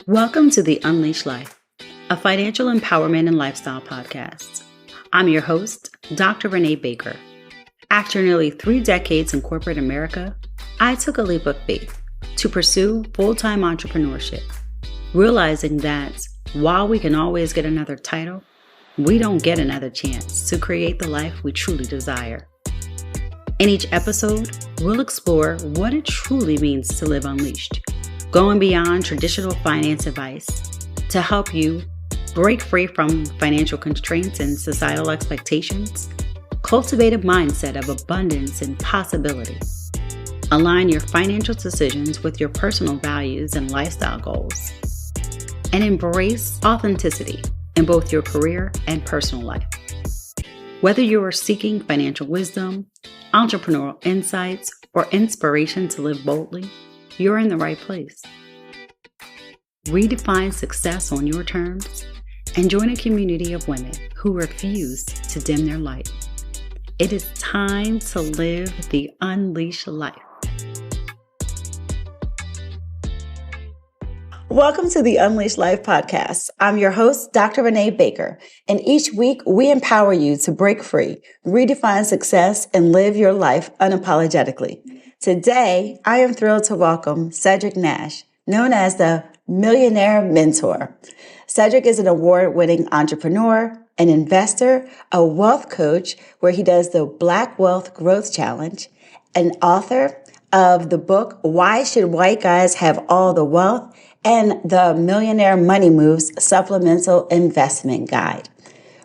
Welcome to the Unleashed Life, a financial empowerment and lifestyle podcast. I'm your host, Dr. Renée Baker. After nearly 3 decades in corporate America, I took a leap of faith to pursue full-time entrepreneurship, realizing that while we can always get another title, we don't get another chance to create the life we truly desire. In each episode, we'll explore what it truly means to live unleashed, going beyond traditional finance advice to help you break free from financial constraints and societal expectations, cultivate a mindset of abundance and possibility, align your financial decisions with your personal values and lifestyle goals, and embrace authenticity in both your career and personal life. Whether you are seeking financial wisdom, entrepreneurial insights, or inspiration to live boldly, you're in the right place. Redefine success on your terms and join a community of women who refuse to dim their light. It is time to live the unleashed life. Welcome to the Unleashed Life podcast. I'm your host, Dr. Renée Baker, and each week we empower you to break free, redefine success, and live your life unapologetically. Today, I am thrilled to welcome Cedric Nash, known as the Millionaire Mentor. Cedric is an award-winning entrepreneur, an investor, a wealth coach where he does the Black Wealth Growth Challenge, an author of the book, Why Should White Guys Have All the Wealth? And the Millionaire Money Moves Supplemental Investment Guide.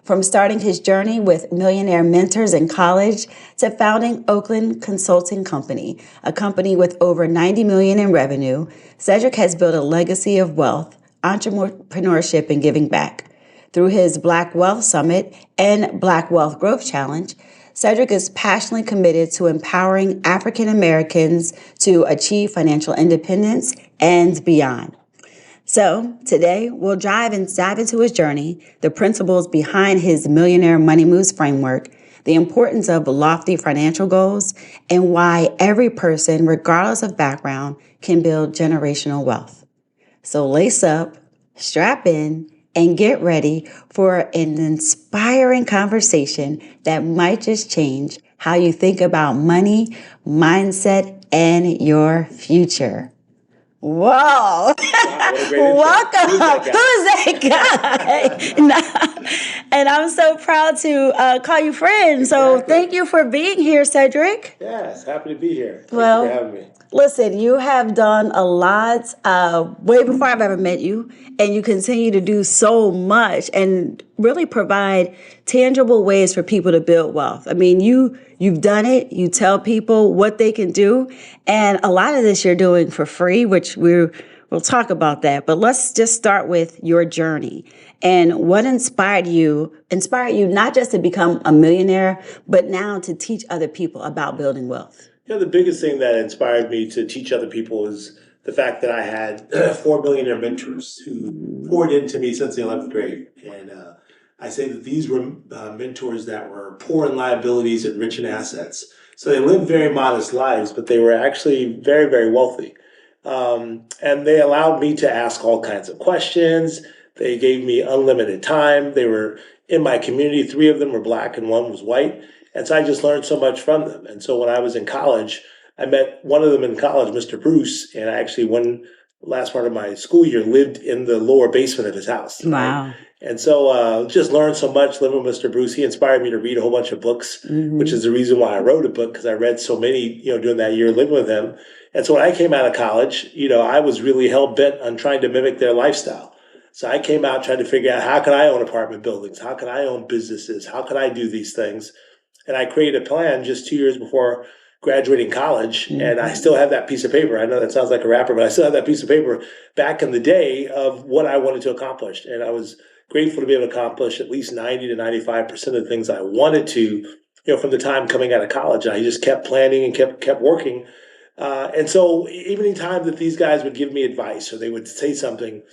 From starting his journey with Millionaire mentors in college to founding Oakland Consulting Company, a company with over $90 million in revenue, Cedric has built a legacy of wealth, entrepreneurship, and giving back. Through his Black Wealth Summit and Black Wealth Growth Challenge, Cedric is passionately committed to empowering African Americans to achieve financial independence and beyond. So today we'll dive into his journey, the principles behind his Millionaire Money Moves framework, the importance of lofty financial goals, and why every person, regardless of background, can build generational wealth. So lace up, strap in, and get ready for an inspiring conversation that might just change how you think about money, mindset, and your future. Whoa. Welcome. Who's that guy? And I'm so proud to call you friend. So Thank you for being here, Cedric. Yes, happy to be here. Thank you for having me. Listen, you have done a lot way before I've ever met you, and you continue to do so much and really provide tangible ways for people to build wealth. I mean, you've done it. You tell people what they can do, and a lot of this you're doing for free, which we'll talk about that. But let's just start with your journey and what inspired you not just to become a millionaire, but now to teach other people about building wealth. The biggest thing that inspired me to teach other people is the fact that I had 4 millionaire mentors who poured into me since the 11th grade. And I say that these were mentors that were poor in liabilities and rich in assets. So they lived very modest lives, but they were actually very, very wealthy. And they allowed me to ask all kinds of questions. They gave me unlimited time. They were in my community. 3 of them were Black and 1 was white. And so I just learned so much from them. And so when I was in college, I met one of them in college, Mr. Bruce, and I actually, one last part of my school year, lived in the lower basement of his house. Wow. Right? And so just learned so much living with Mr. Bruce. He inspired me to read a whole bunch of books, which is the reason why I wrote a book, because I read so many, during that year living with him. And so when I came out of college, I was really hell-bent on trying to mimic their lifestyle. So I came out trying to figure out, how can I own apartment buildings? How can I own businesses? How can I do these things? And I created a plan just 2 years before graduating college, and I still have that piece of paper. I know that sounds like a rapper, but I still have that piece of paper back in the day of what I wanted to accomplish. And I was grateful to be able to accomplish at least 90 to 95% of the things I wanted to, from the time coming out of college. I just kept planning and kept working. And so even in time that these guys would give me advice, or they would say something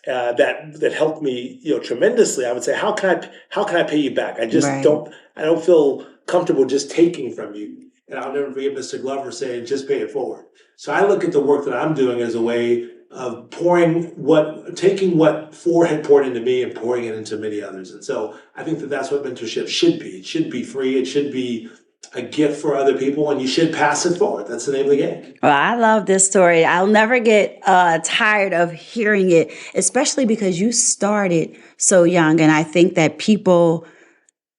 that helped me, tremendously, I would say, how can I pay you back? I just don't feel comfortable just taking from you. And I'll never forget Mr. Glover saying, just pay it forward. So I look at the work that I'm doing as a way of taking what Ford had poured into me and pouring it into many others. And so I think that that's what mentorship should be. It should be free. It should be a gift for other people, and you should pass it forward. That's the name of the game. Well, I love this story. I'll never get tired of hearing it, especially because you started so young. And I think that people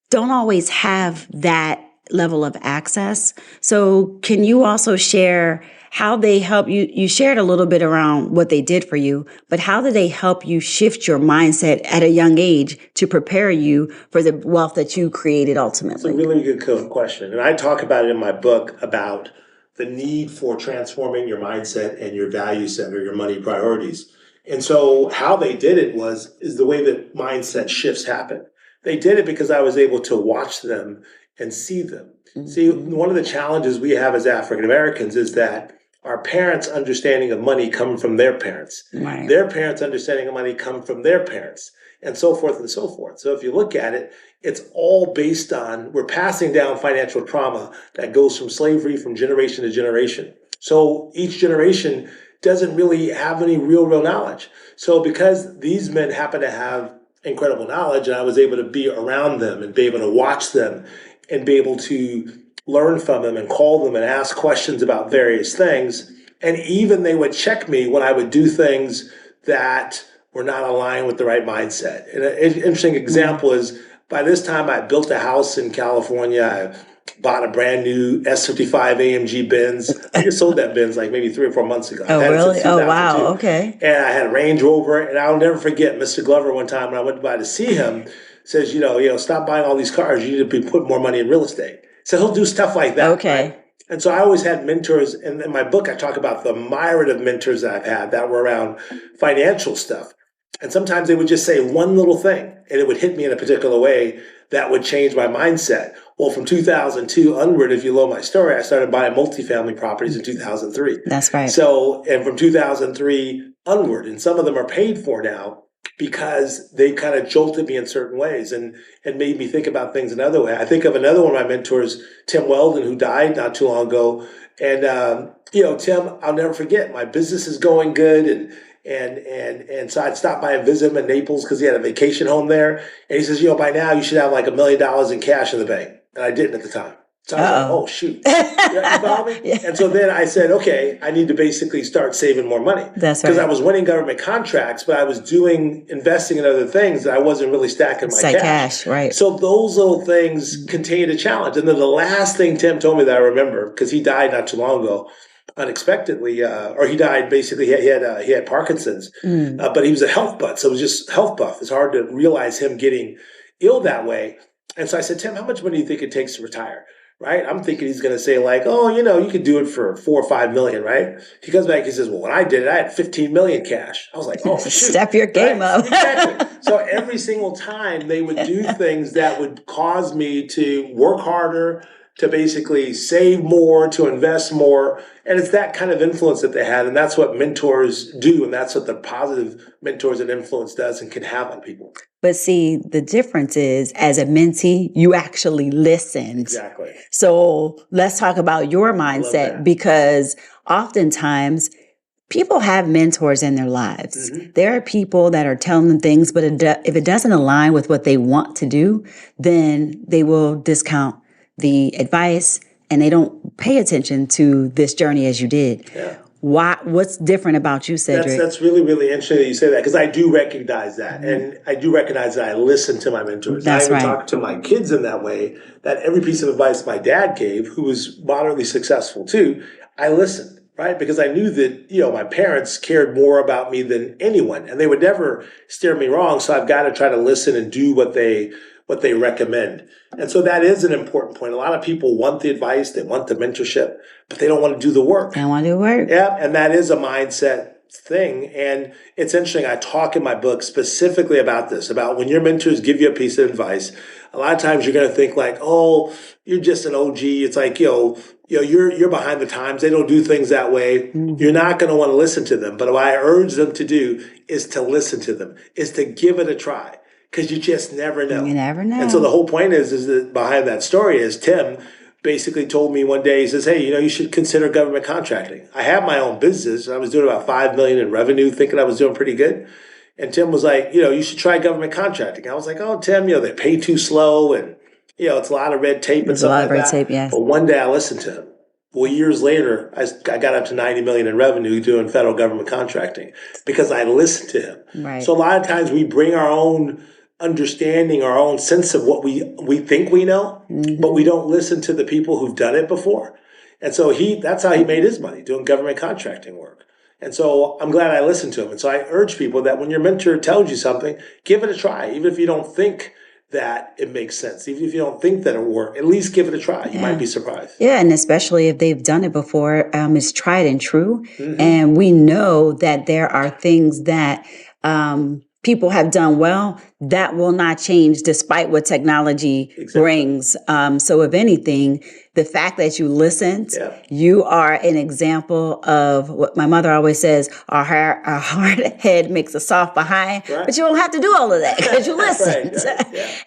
don't always have that level of access. So can you also share how they help you? You shared a little bit around what they did for you, but how did they help you shift your mindset at a young age to prepare you for the wealth that you created ultimately? It's a really good question. And I talk about it in my book about the need for transforming your mindset and your value set or your money priorities. And so how they did it is the way that mindset shifts happen. They did it because I was able to watch them and see them. Mm-hmm. See, one of the challenges we have as African Americans is that our parents' understanding of money come from their parents. Right. Their parents' understanding of money come from their parents, and so forth and so forth. So if you look at it, it's all based on, we're passing down financial trauma that goes from slavery from generation to generation. So each generation doesn't really have any real knowledge. So because these men happen to have incredible knowledge, and I was able to be around them and be able to watch them and be able to learn from them and call them and ask questions about various things. And even they would check me when I would do things that were not aligned with the right mindset. And an interesting example is, by this time I built a house in California. I bought a brand new S55 AMG Benz. I just sold that Benz like maybe 3 or 4 months ago. Oh, really? Oh, wow. Okay. And I had a Range Rover, and I'll never forget Mr. Glover one time when I went by to see him, says, stop buying all these cars. You need to be putting more money in real estate. So he'll do stuff like that. Okay. Right? And so I always had mentors. And in my book, I talk about the myriad of mentors that I've had that were around financial stuff. And sometimes they would just say one little thing, and it would hit me in a particular way that would change my mindset. Well, from 2002 onward, if you know my story, I started buying multifamily properties in 2003. That's right. So, and from 2003 onward, and some of them are paid for now because they kind of jolted me in certain ways and made me think about things another way. I think of another one of my mentors, Tim Weldon, who died not too long ago. And, Tim, I'll never forget, my business is going good, and so I'd stop by and visit him in Naples because he had a vacation home there. And he says, by now you should have like $1 million in cash in the bank. And I didn't at the time. So I was like, oh, shoot. You follow me? Yeah. And so then I said, okay, I need to basically start saving more money. That's right. Because I was winning government contracts, but I was investing in other things that I wasn't really stacking my cash. Right. So those little things continue to challenge. And then the last thing Tim told me that I remember, because he died not too long ago, unexpectedly, or he died basically. He had Parkinson's, but he was a health buff. So it was just health buff. It's hard to realize him getting ill that way. And so I said, Tim, how much money do you think it takes to retire? Right? I'm thinking he's going to say like, oh, you could do it for $4 or $5 million, right? He comes back, he says, well, when I did it, I had 15 million cash. I was like, oh, shoot. Step your game up. Exactly. So every single time they would do things that would cause me to work harder, to basically save more, to invest more. And it's that kind of influence that they had. And that's what mentors do. And that's what the positive mentors and influence does and can have on people. But see, the difference is, as a mentee, you actually listened. Exactly. So let's talk about your mindset, because oftentimes people have mentors in their lives. Mm-hmm. There are people that are telling them things, but if it doesn't align with what they want to do, then they will discount the advice and they don't pay attention to this journey as you did. Yeah. What's different about you, Cedric? That's really, really interesting that you say that, because I do recognize that. Mm-hmm. And I do recognize that I listen to my mentors. That's I even right. talk to my kids in that way, that every piece of advice my dad gave, who was moderately successful too, I listened, right? Because I knew that, my parents cared more about me than anyone, and they would never steer me wrong. So I've got to try to listen and do what they recommend. And so that is an important point. A lot of people want the advice, they want the mentorship, but they don't want to do the work. They don't want to do the work. Yeah, and that is a mindset thing. And it's interesting. I talk in my book specifically about this, about when your mentors give you a piece of advice, a lot of times you're going to think like, oh, you're just an OG. It's like, you're behind the times. They don't do things that way. Mm-hmm. You're not going to want to listen to them. But what I urge them to do is to listen to them, is to give it a try. Because you just never know. You never know. And so the whole point is that behind that story is Tim basically told me one day, he says, hey, you should consider government contracting. I have my own business. I was doing about $5 million in revenue, thinking I was doing pretty good. And Tim was like, you should try government contracting. I was like, oh, Tim, they pay too slow and, it's a lot of red tape and There's a stuff lot like of red that. tape, yes. But one day I listened to him. Well, years later, I got up to 90 million in revenue doing federal government contracting because I listened to him. Right. So a lot of times we bring our own understanding, our own sense of what we think we know, but we don't listen to the people who've done it before. And so that's how he made his money, doing government contracting work. And so I'm glad I listened to him. And so I urge people that when your mentor tells you something, give it a try. Even if you don't think that it makes sense, even if you don't think that it'll work, at least give it a try. You might be surprised. Yeah, and especially if they've done it before, it's tried and true. And we know that there are things that people have done well that will not change despite what technology brings. So if anything, the fact that you listened, you are an example of what my mother always says, a hard head makes a soft behind, but you don't have to do all of that because you listened.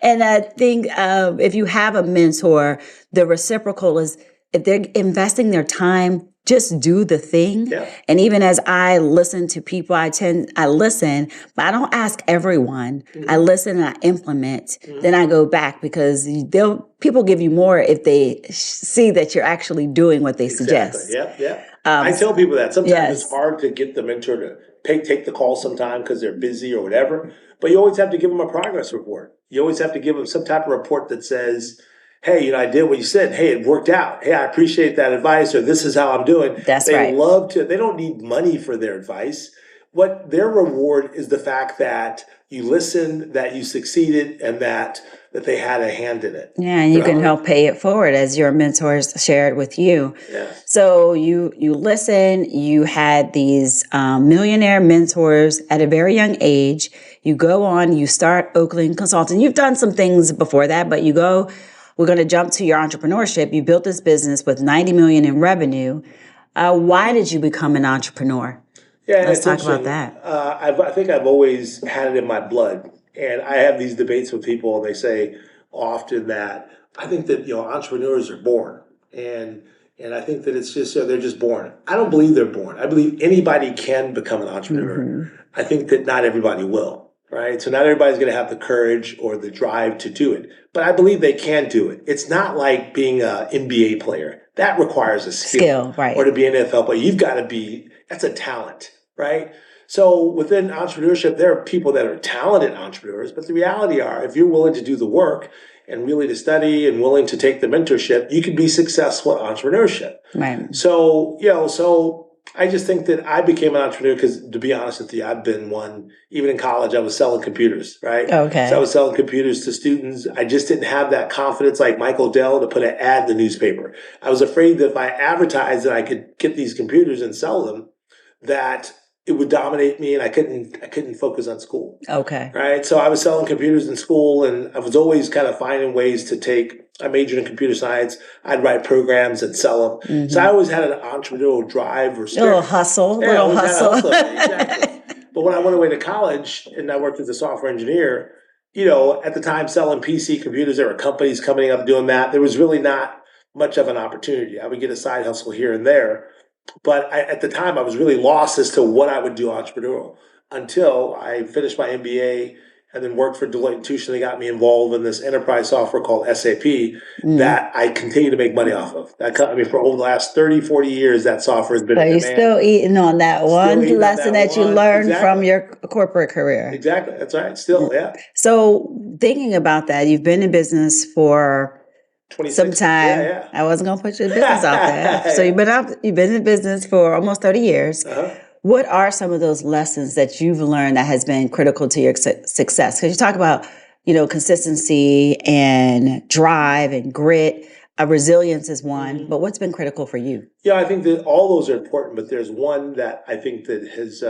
And I think if you have a mentor, the reciprocal is if they're investing their time, just do the thing. And even as I listen to people, I listen, but I don't ask everyone. I listen and I implement. Then I go back because people give you more if they see that you're actually doing what they suggest. I tell people that sometimes it's hard to get the mentor to take the call sometime because they're busy or whatever, but you always have to give them a progress report. You always have to give them some type of report that says, hey, I did what you said. Hey, it worked out. Hey, I appreciate that advice, or this is how I'm doing. They love to, they don't need money for their advice. What their reward is the fact that you listened, that you succeeded, and that they had a hand in it. Yeah, and you can help pay it forward as your mentors shared with you. So you listen, you had these millionaire mentors at a very young age. You go on, you start Oakland Consulting. You've done some things before that, but you go. We're going to jump to your entrepreneurship. You built this business with 90 million in revenue. Why did you become an entrepreneur? Let's talk about that. I think I've always had it in my blood. And I have these debates with people, and they say often that I think that, entrepreneurs are born. And I think that it's just, they're just born. I don't believe they're born. I believe anybody can become an entrepreneur. I think that not everybody will. Right? So not everybody's going to have the courage or the drive to do it. But I believe they can do it. It's not like being an NBA player. That requires a skill. Or to be an NFL player. You've got to be, that's a talent, right? So within entrepreneurship, there are people that are talented entrepreneurs. But the reality are, if you're willing to do the work and really to study and willing to take the mentorship, you can be successful at entrepreneurship. So, so I just think that I became an entrepreneur because, to be honest with you, I've been one. Even in college, I was selling computers, right? So I was selling computers to students. I just didn't have that confidence like Michael Dell to put an ad in the newspaper. I was afraid that if I advertised that I could get these computers and sell them, that it would dominate me and I couldn't focus on school. Right? So I was selling computers in school, and I was always kind of finding ways to I majored in computer science. I'd write programs and sell them. So I always had an entrepreneurial drive or spirit. Little hustle. Exactly. But when I went away to college and I worked as a software engineer, at the time selling PC computers, there were companies coming up doing that. There was really not much of an opportunity. I would get a side hustle here and there. But at the time, I was really lost as to what I would do entrepreneurial until I finished my MBA and then worked for Deloitte & Touche. And they got me involved in this enterprise software called SAP that I continue to make money off of. For over the last 30, 40 years, that software has been in demand. You're still eating on that one lesson that you learned from your corporate career. Exactly. That's right. Still, So thinking about that, you've been in business for some time. I wasn't going to put your business out there. So you've been in business for almost 30 years. What are some of those lessons that you've learned that has been critical to your success? Because you talk about, consistency and drive and grit. Resilience is one, but what's been critical for you? Yeah, I think that all those are important, but there's one that I think that has,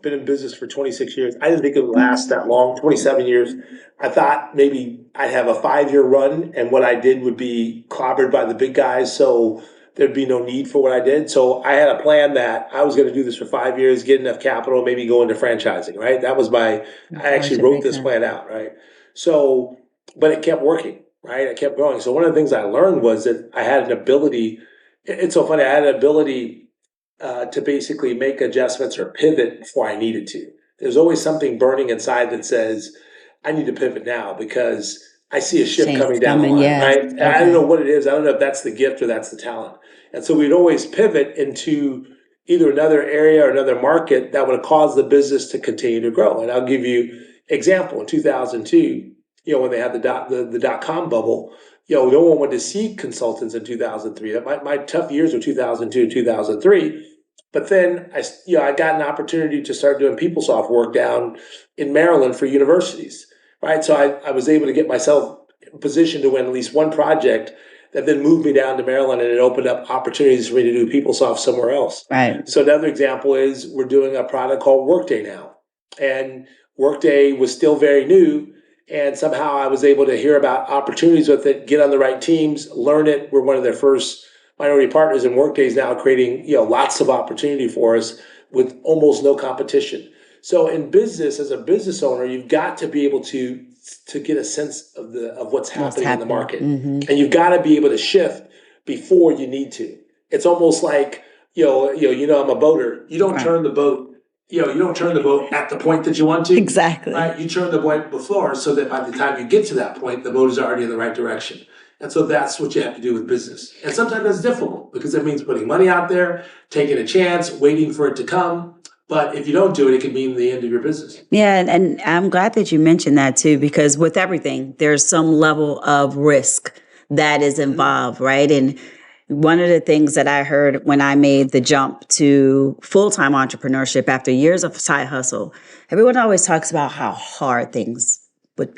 been in business for 26 years. I didn't think it would last that long, 27 years. I thought maybe I'd have a 5-year run, and what I did would be clobbered by the big guys, so there'd be no need for what I did. So I had a plan that I was going to do this for 5 years, get enough capital, maybe go into franchising, right? That was I actually wrote this plan out, right? So, but it kept working. right? I kept growing. So one of the things I learned was that I had an ability. It's so funny. I had an ability to basically make adjustments or pivot before I needed to. There's always something burning inside that says, I need to pivot now because I see a ship coming down the line, right? And I don't know what it is. I don't know if that's the gift or that's the talent. And so we'd always pivot into either another area or another market that would cause the business to continue to grow. And I'll give you example. In 2002, when they had the dot-com bubble, no one went to see consultants in 2003. My tough years were 2002, 2003. But then I got an opportunity to start doing PeopleSoft work down in Maryland for universities, right? So I was able to get myself positioned to win at least one project that then moved me down to Maryland, and it opened up opportunities for me to do PeopleSoft somewhere else. Right. So another example is we're doing a product called Workday now. And Workday was still very new. And somehow I was able to hear about opportunities with it, get on the right teams, learn it. We're one of their first minority partners, and Workday is now creating lots of opportunity for us with almost no competition. So in business, as a business owner, you've got to be able to get a sense of what's happening in the market, and you've got to be able to shift before you need to. It's almost like I'm a boater. You don't turn the boat. You don't turn the boat at the point that you want to. Exactly. Right? You turn the boat before so that by the time you get to that point, the boat is already in the right direction. And so that's what you have to do with business. And sometimes that's difficult because it means putting money out there, taking a chance, waiting for it to come. But if you don't do it, it could mean the end of your business. Yeah, and I'm glad that you mentioned that too, because with everything, there's some level of risk that is involved, right? And one of the things that I heard when I made the jump to full-time entrepreneurship after years of side hustle, everyone always talks about how hard things would,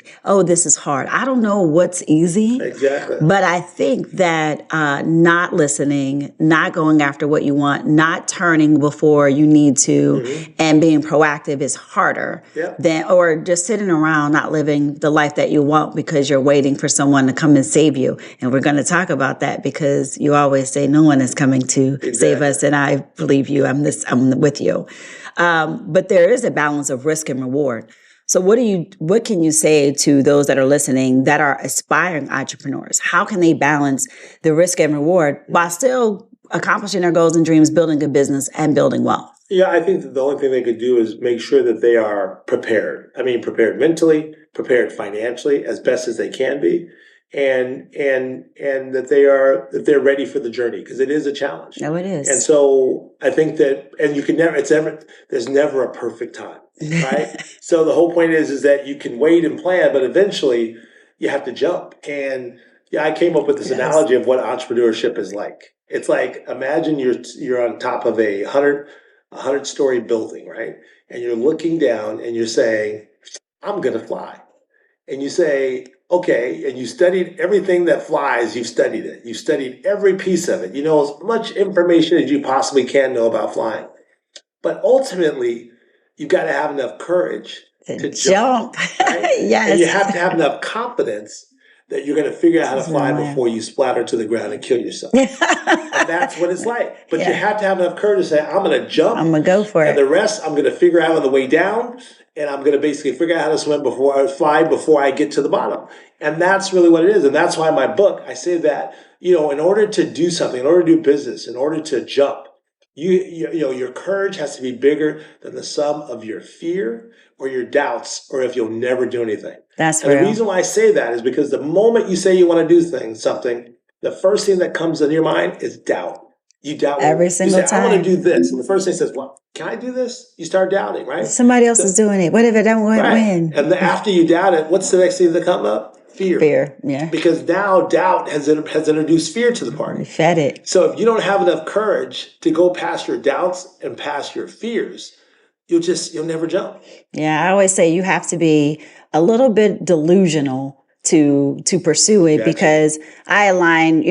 this is hard. I don't know what's easy. Exactly. But I think that not listening, not going after what you want, not turning before you need to, and being proactive is harder than, or just sitting around not living the life that you want because you're waiting for someone to come and save you. And we're going to talk about that because you always say no one is coming to save us, and I believe you. I'm with you. But there is a balance of risk and reward. So what can you say to those that are listening that are aspiring entrepreneurs? How can they balance the risk and reward while still accomplishing their goals and dreams, building a business and building wealth? Yeah, I think that the only thing they could do is make sure that they are prepared. I mean, prepared mentally, prepared financially as best as they can be, and that they're ready for the journey because it is a challenge. No, it is. And so I think that, and you can never, there's never a perfect time, right? So the whole point is that you can wait and plan, but eventually you have to jump. And I came up with this analogy of what entrepreneurship is like. It's like, imagine you're on top of a 100-story building, right? And you're looking down and you're saying, I'm going to fly. And you say, okay, and you studied everything that flies, you've studied it. You've studied every piece of it. You know as much information as you possibly can know about flying. But ultimately, you've got to have enough courage to jump. Right? Yes. And you have to have enough confidence that you're going to figure out how to fly before you splatter to the ground and kill yourself. And that's what it's like. But you have to have enough courage to say, I'm going to jump. I'm going to go for it. And the rest, I'm going to figure out on the way down. And I'm going to basically figure out how to swim before I get to the bottom. And that's really what it is. And that's why my book, I say that, in order to do something, in order to do business, in order to jump, your courage has to be bigger than the sum of your fear or your doubts, or if you'll never do anything. That's and real. The reason why I say that is because the moment you say you want to do something, the first thing that comes in your mind is doubt. You doubt every single time. I want to do this. And the first thing says, well, can I do this? You start doubting, right? Somebody else is doing it. What if I don't win? And after you doubt it, what's the next thing that comes up? Fear. Yeah. Because now doubt has introduced fear to the party. We fed it. So if you don't have enough courage to go past your doubts and past your fears, you'll never jump. Yeah, I always say you have to be a little bit delusional to pursue it, because I align,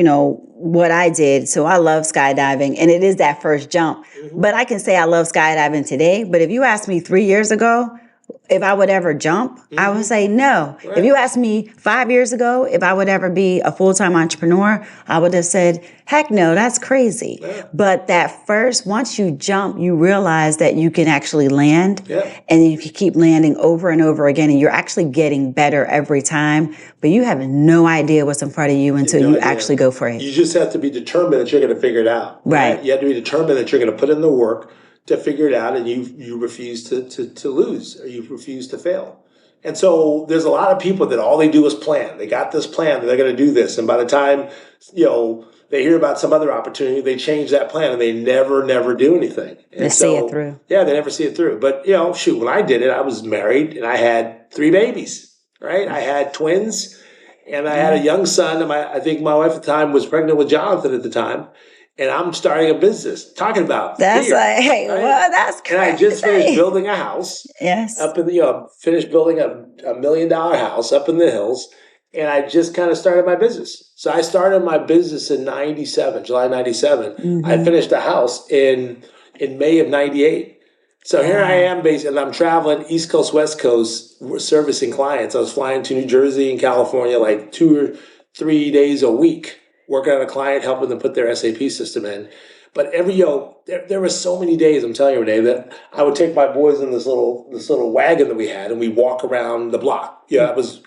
what I did. So I love skydiving, and it is that first jump. But I can say I love skydiving today. But if you asked me 3 years ago, if I would ever jump, I would say no. Right. If you asked me 5 years ago if I would ever be a full-time entrepreneur, I would have said, heck no, that's crazy. Yeah. But that first, once you jump, you realize that you can actually land. Yeah. And you can keep landing over and over again, and you're actually getting better every time. But you have no idea what's in front of you until you actually go for it. You just have to be determined that you're going to figure it out. Right. You have to be determined that you're going to put in the work to figure it out, and you refuse to lose, or you refuse to fail. And so there's a lot of people that all they do is plan. They got this plan that they're going to do this, and by the time they hear about some other opportunity, they change that plan, and they never do anything. And they see it through. Yeah, they never see it through. But shoot, when I did it, I was married and I had 3 babies. Right, I had twins, and I had a young son. And I think my wife at the time was pregnant with Jonathan at the time. And I'm starting a business. Talking about that's fear, like, hey, right? well, that's crazy. And I just finished building a house. Yes. Up in the finished building a $1 million house up in the hills, and I just kind of started my business. So I started my business in '97, July '97. Mm-hmm. I finished the house in May of '98. So here I am, basically, and I'm traveling East Coast, West Coast, servicing clients. I was flying to New Jersey and California like 2 or 3 days a week, working on a client, helping them put their SAP system in. But there were so many days, I'm telling you, Renee, that I would take my boys in this little wagon that we had, and we'd walk around the block. That was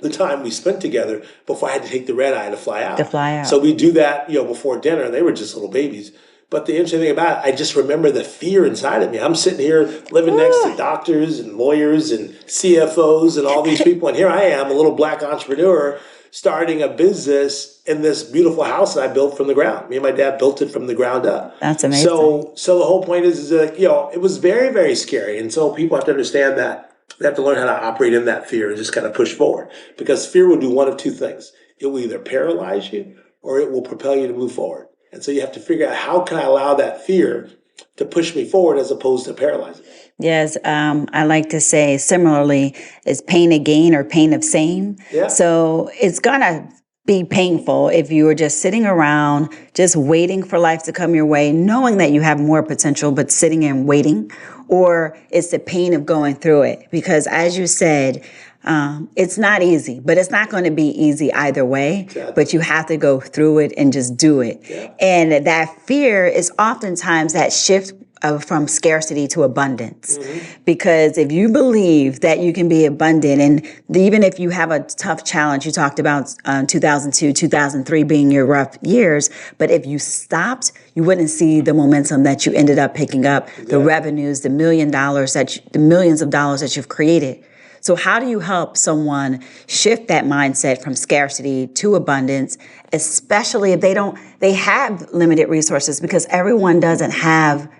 the time we spent together before I had to take the red eye to fly out. So we do that, before dinner, and they were just little babies. But the interesting thing about it, I just remember the fear inside of me. I'm sitting here living next to doctors and lawyers and CFOs and all these people. And here I am, a little black entrepreneur, starting a business in this beautiful house that I built from the ground. Me and my dad built it from the ground up. That's amazing. So the whole point is that, it was very, very scary. And so people have to understand that. They have to learn how to operate in that fear and just kind of push forward. Because fear will do one of two things. It will either paralyze you or it will propel you to move forward. And so you have to figure out, how can I allow that fear to push me forward as opposed to paralyzing me? Yes, I like to say similarly, is pain of gain or pain of same. Yeah. So it's going to be painful if you are just sitting around, just waiting for life to come your way, knowing that you have more potential, but sitting and waiting, or it's the pain of going through it. Because as you said, it's not easy, but it's not going to be easy either way. Exactly. But you have to go through it and just do it. Yeah. And that fear is oftentimes that shift from scarcity to abundance. Mm-hmm. Because if you believe that you can be abundant, and even if you have a tough challenge, you talked about 2002, 2003 being your rough years, but if you stopped, you wouldn't see the momentum that you ended up picking up, the revenues, the the millions of dollars that you've created. So how do you help someone shift that mindset from scarcity to abundance, especially if they have limited resources, because everyone doesn't have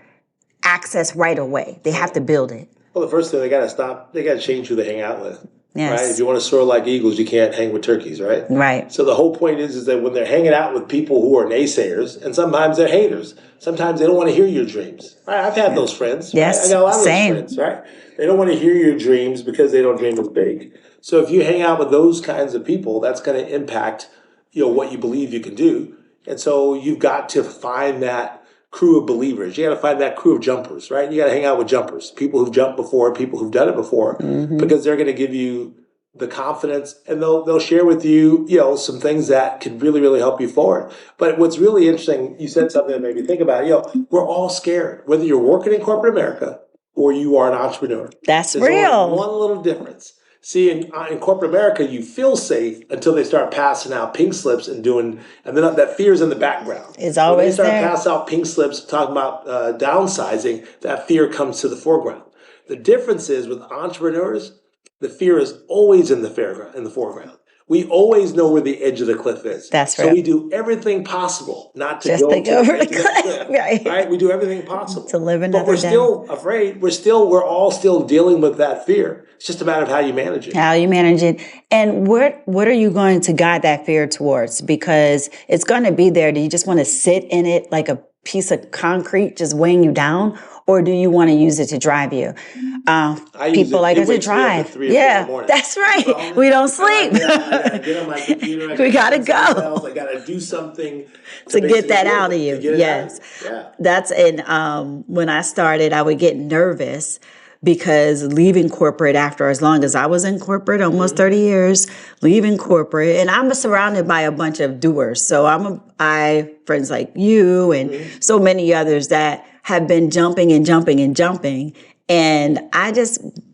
access right away. They have to build it. Well, the first thing, they got to change who they hang out with. Yes. Right? If you want to soar like eagles, you can't hang with turkeys, right? Right. So the whole point is that when they're hanging out with people who are naysayers, and sometimes they're haters, sometimes they don't want to hear your dreams. Right? I've had those friends. Yes. Right? I got a lot of Same. those friends, right? They don't want to hear your dreams because they don't dream as big. So if you hang out with those kinds of people, that's going to impact, what you believe you can do. And so you've got to find that crew of believers. You got to find that crew of jumpers, right? You got to hang out with jumpers, people who've jumped before, people who've done it before, because they're going to give you the confidence, and they'll share with you, some things that could really, really help you forward. But what's really interesting, you said something that made me think about it. We're all scared, whether you're working in corporate America or you are an entrepreneur. That's There's real. only one little difference. See, in corporate America, you feel safe until they start passing out pink slips and then that fear's in the background. It's always when they start there. passing out pink slips, talking about downsizing, that fear comes to the foreground. The difference is with entrepreneurs, the fear is always in the foreground. We always know where the edge of the cliff is. That's right. So we do everything possible not to Just go to go over the cliff. Right? We do everything possible to live another But we're day. still afraid. We're all still dealing with that fear. It's just a matter of how you manage it. How you manage it. And what are you going to guide that fear towards? Because it's going to be there. Do you just want to sit in it like a piece of concrete just weighing you down? Or do you want to use it to drive you? People like us to drive. Yeah, that's right. We don't sleep. I get on my computer. We got to go. I got to do something to get that out of you. Yes. That's when I started, I would get nervous because leaving corporate after as long as I was in corporate, almost 30 years, leaving corporate, and I'm surrounded by a bunch of doers. So I friends like you and so many others that have been jumping and jumping and jumping. And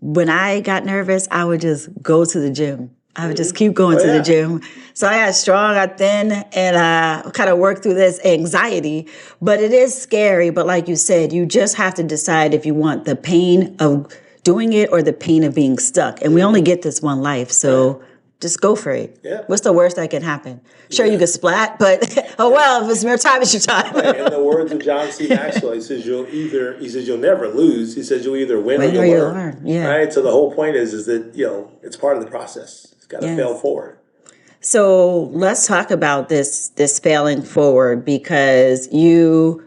when I got nervous, I would just go to the gym. I would just keep going to the gym. So I got strong, got thin, and I kind of worked through this anxiety. But it is scary. But like you said, you just have to decide if you want the pain of doing it or the pain of being stuck. And we only get this one life. So just go for it. Yeah. What's the worst that can happen? Sure, you can splat, but if it's your time, it's your time. In the words of John C. Maxwell, he says you'll never lose. He says you'll either win or you'll learn. Yeah. Right. So the whole point is that it's part of the process. It's got to fail forward. So let's talk about this failing forward, because you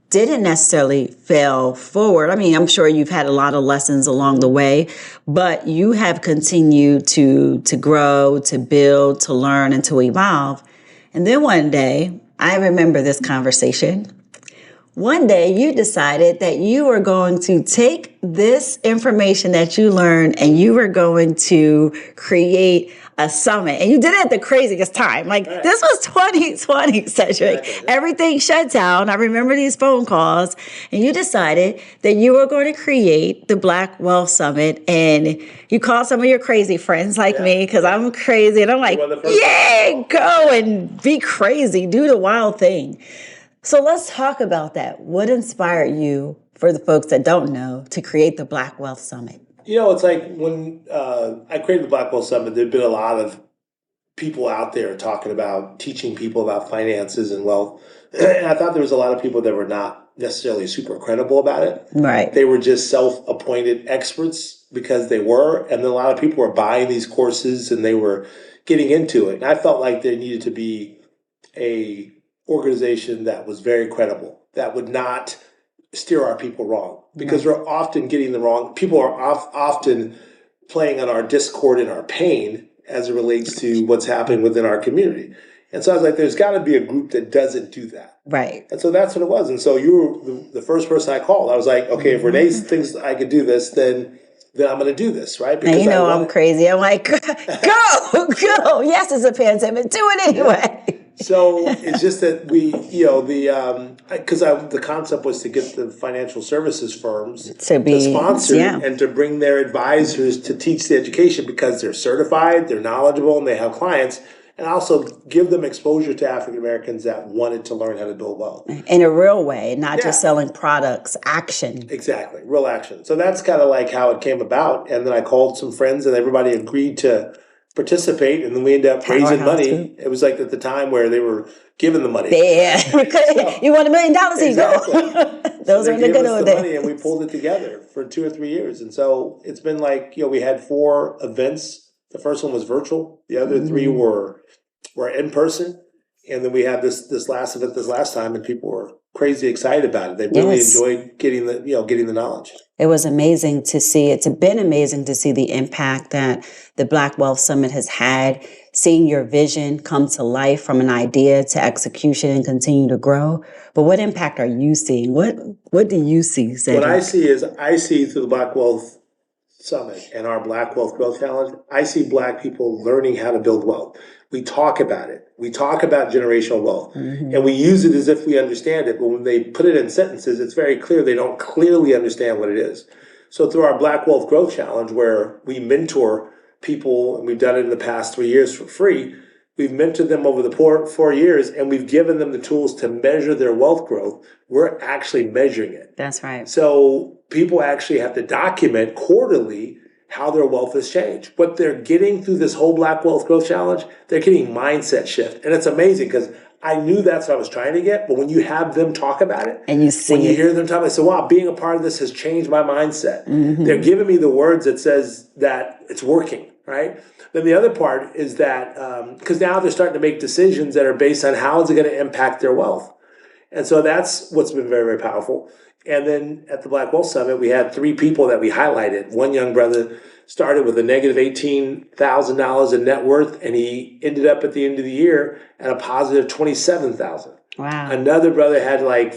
didn't necessarily fail forward. I mean, I'm sure you've had a lot of lessons along the way, but you have continued to grow, to build, to learn, and to evolve. And then one day, I remember this conversation. One day you decided that you were going to take this information that you learned and you were going to create a summit. And you did it at the craziest time. This was 2020, Cedric. Everything shut down. I remember these phone calls. And you decided that you were going to create the Black Wealth Summit. And you called some of your crazy friends like me, because I'm crazy. And I'm like, go and be crazy. Do the wild thing. So let's talk about that. What inspired you, for the folks that don't know, to create the Black Wealth Summit? It's like when I created the Black Wealth Summit, there'd been a lot of people out there talking about teaching people about finances and wealth. And I thought there was a lot of people that were not necessarily super credible about it. Right. They were just self-appointed experts because they were. And then a lot of people were buying these courses and they were getting into it. And I felt like there needed to be a organization that was very credible, that would not steer our people wrong, because we're often getting the wrong. People are often playing on our discord and our pain as it relates to what's happening within our community. And so I was like, there's got to be a group that doesn't do that. Right. And so that's what it was. And so you were the first person I called. I was like, okay, if Renee thinks I could do this, then I'm going to do this, right? Because I'm crazy. I'm like, go. Yes, it's a pandemic. Do it anyway. So it's just that the concept was to get the financial services firms to sponsor and to bring their advisors to teach the education, because they're certified, they're knowledgeable, and they have clients, and also give them exposure to African Americans that wanted to learn how to build wealth. In a real way, not just selling products, action. Exactly, real action. So that's kind of like how it came about. And then I called some friends and everybody agreed to participate, and then we ended up raising money. It was like at the time where they were giving the money. Yeah, you want $1 million, exactly. Those are the good old days. Money, and we pulled it together for 2 or 3 years. And so it's been like, we had 4 events. The first one was virtual. The other 3 were in person. And then we had this last event this last time, and people were crazy excited about it. They really enjoyed getting the knowledge. It was amazing to see. It's been amazing to see the impact that the Black Wealth Summit has had, seeing your vision come to life from an idea to execution and continue to grow. But what impact are you seeing? What do you see, Cedric? What I see through the Black Wealth Summit and our Black Wealth Growth Challenge, I see Black people learning how to build wealth. We talk about it. We talk about generational wealth, and we use it as if we understand it. But when they put it in sentences, it's very clear they don't clearly understand what it is. So through our Black Wealth Growth Challenge, where we mentor people, and we've done it in the past 3 years for free, we've mentored them over the 4 years, and we've given them the tools to measure their wealth growth. We're actually measuring it. That's right. So people actually have to document quarterly how their wealth has changed. What they're getting through this whole Black Wealth Growth Challenge, they're getting mindset shift. And it's amazing, because I knew that's what I was trying to get, but when you have them talk about it, and when you hear them talk, I say, wow, being a part of this has changed my mindset. They're giving me the words that says that it's working, right? Then the other part is that, because now they're starting to make decisions that are based on how is it going to impact their wealth. And so that's what's been very, very powerful. And then at the Black Wealth Summit, we had 3 people that we highlighted. One young brother started with a negative $18,000 in net worth, and he ended up at the end of the year at a positive $27,000. Wow. Another brother had like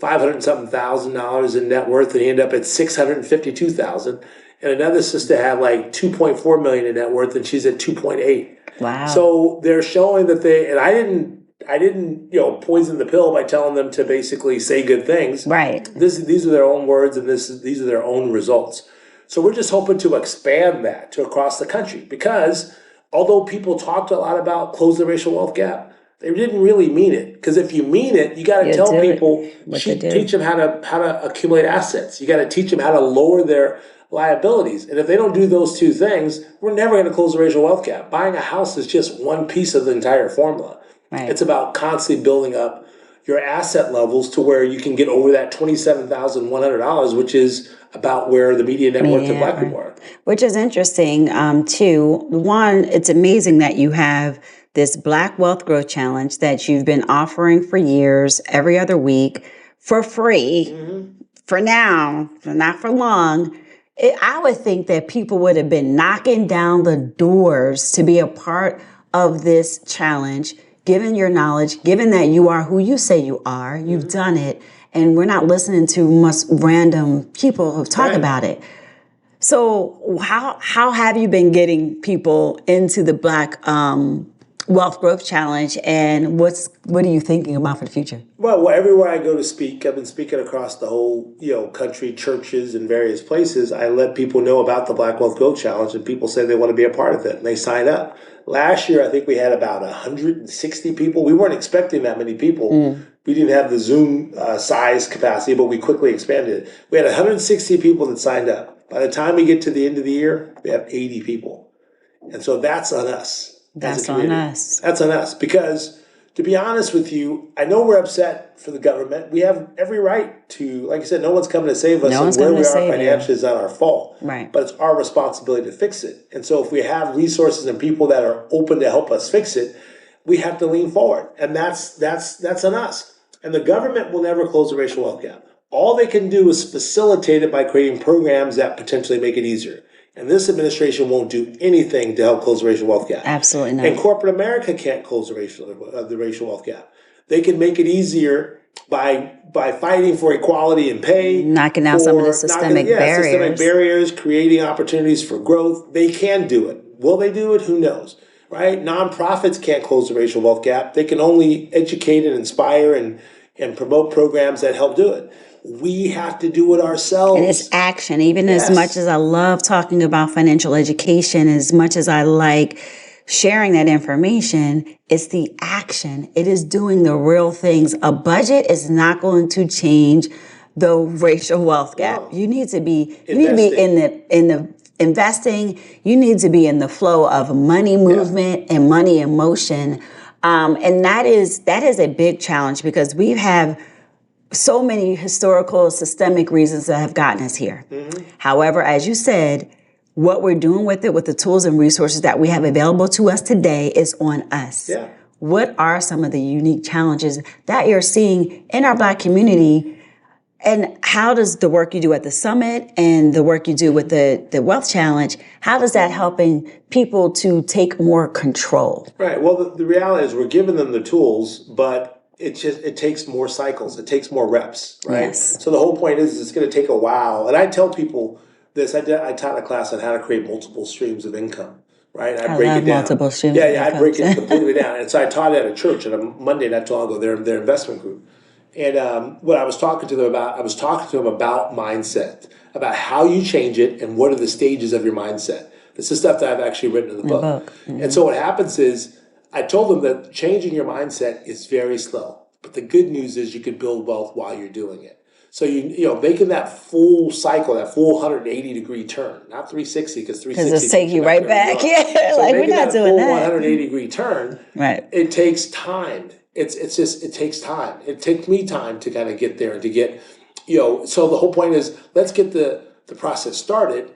$500 something thousand in net worth, and he ended up at $652,000. And another sister had like 2.4 million in net worth, and she's at 2.8. Wow. So they're showing that and I didn't, poison the pill by telling them to basically say good things. Right. These are their own words, and these are their own results. So we're just hoping to expand that to across the country, because although people talked a lot about close the racial wealth gap, they didn't really mean it. Because if you mean it, you got to tell people, teach them how to accumulate assets. You got to teach them how to lower their liabilities. And if they don't do those two things, we're never going to close the racial wealth gap. Buying a house is just one piece of the entire formula. Right. It's about constantly building up your asset levels to where you can get over that $27,100, which is about where the median net worth of Black people are. Which is interesting, too. One, it's amazing that you have this Black Wealth Growth Challenge that you've been offering for years, every other week, for free, for now, not for long. I would think that people would have been knocking down the doors to be a part of this challenge, given your knowledge, given that you are who you say you are, you've done it, and we're not listening to much random people who talk about it. So how have you been getting people into the Black Wealth Growth Challenge, and what are you thinking about for the future? Well, everywhere I go to speak, I've been speaking across the whole country, churches and various places. I let people know about the Black Wealth Growth Challenge, and people say they want to be a part of it, and they sign up. Last year, I think we had about 160 people. We weren't expecting that many people. We didn't have the Zoom size capacity, but we quickly expanded it. We had 160 people that signed up. By the time we get to the end of the year, we have 80 people. And so that's on us. That's on us. That's on us. Because, to be honest with you, I know we're upset for the government. We have every right to, like I said, no one's coming to save us. And where we are financially is not our fault. Right. But it's our responsibility to fix it. And so if we have resources and people that are open to help us fix it, we have to lean forward. And that's on us. And the government will never close the racial wealth gap. All they can do is facilitate it by creating programs that potentially make it easier. And this administration won't do anything to help close the racial wealth gap. Absolutely not. And corporate America can't close the racial wealth gap. They can make it easier by fighting for equality and pay, knocking out some of the systemic barriers, creating opportunities for growth. They can do it. Will they do it? Who knows? Right? Nonprofits can't close the racial wealth gap. They can only educate and inspire and promote programs that help do it. We have to do it ourselves. And it's action. Even as much as I love talking about financial education, as much as I like sharing that information, it's the action. It is doing the real things. A budget is not going to change the racial wealth gap. No. You need to be in the investing. You need to be in the flow of money movement and money in motion. And that is a big challenge, because we have so many historical, systemic reasons that have gotten us here. However, as you said, what we're doing with it, with the tools and resources that we have available to us today, is on us. Yeah. What are some of the unique challenges that you're seeing in our Black community? And how does the work you do at the summit and the work you do with the Wealth Challenge, how does that helping people to take more control? Right. Well, the reality is we're giving them the tools, but it takes more cycles. It takes more reps, right? Yes. So the whole point is it's going to take a while. And I tell people this. I taught a class on how to create multiple streams of income, right? I break it down. Multiple streams. Yeah, I break it completely down. And so I taught it at a church on a Monday not too long ago. Their investment group. And what I was talking to them about, mindset, about how you change it and what are the stages of your mindset. This is stuff that I've actually written in the book. And so what happens is, I told them that changing your mindset is very slow. But the good news is you can build wealth while you're doing it. So making that full cycle, that full 180-degree turn, not 360, because 360 it's take you right back. Yeah, so like we're not doing that. 180-degree turn. Right. It takes time. It takes time. It takes me time to kind of get there and to get, So the whole point is, let's get the process started.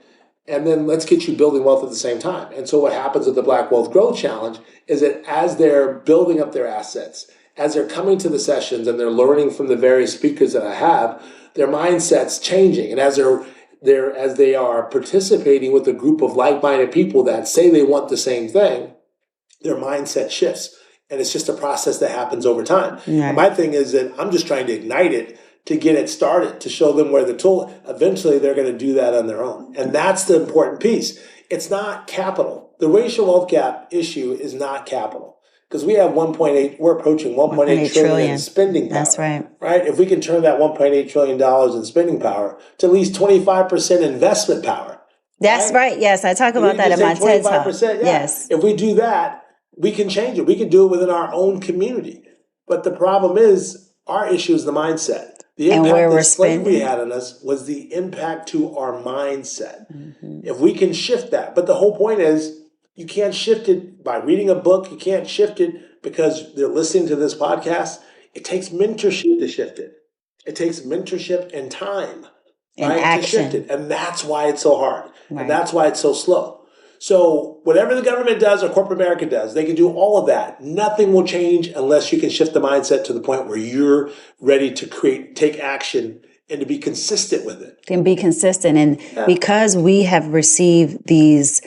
And then let's get you building wealth at the same time. And so what happens with the Black Wealth Growth Challenge is that as they're building up their assets, as they're coming to the sessions and they're learning from the various speakers that I have, their mindset's changing. And as they are participating with a group of like-minded people that say they want the same thing, their mindset shifts. And it's just a process that happens over time. Right. And my thing is that I'm just trying to ignite it to get it started, to show them where the tool, eventually they're going to do that on their own. And that's the important piece. It's not capital. The racial wealth gap issue is not capital, because we have 1.8, we're approaching 1.8 trillion in spending power. That's right. Right? If we can turn that $1.8 trillion in spending power to at least 25% investment power. That's right. Yes, I talk about that in my TED Talk. Yeah. Yes. If we do that, we can change it. We can do it within our own community. But the problem is, our issue is the mindset. The impact that slavery had on us was the impact to our mindset. Mm-hmm. If we can shift that, but the whole point is, you can't shift it by reading a book. You can't shift it because they're listening to this podcast. It takes mentorship to shift it. It takes mentorship and time, and action, to shift it. And that's why it's so hard. Right. And that's why it's so slow. So whatever the government does or corporate America does, they can do all of that. Nothing will change unless you can shift the mindset to the point where you're ready to take action and to be consistent with it. Can be consistent. And because we have received these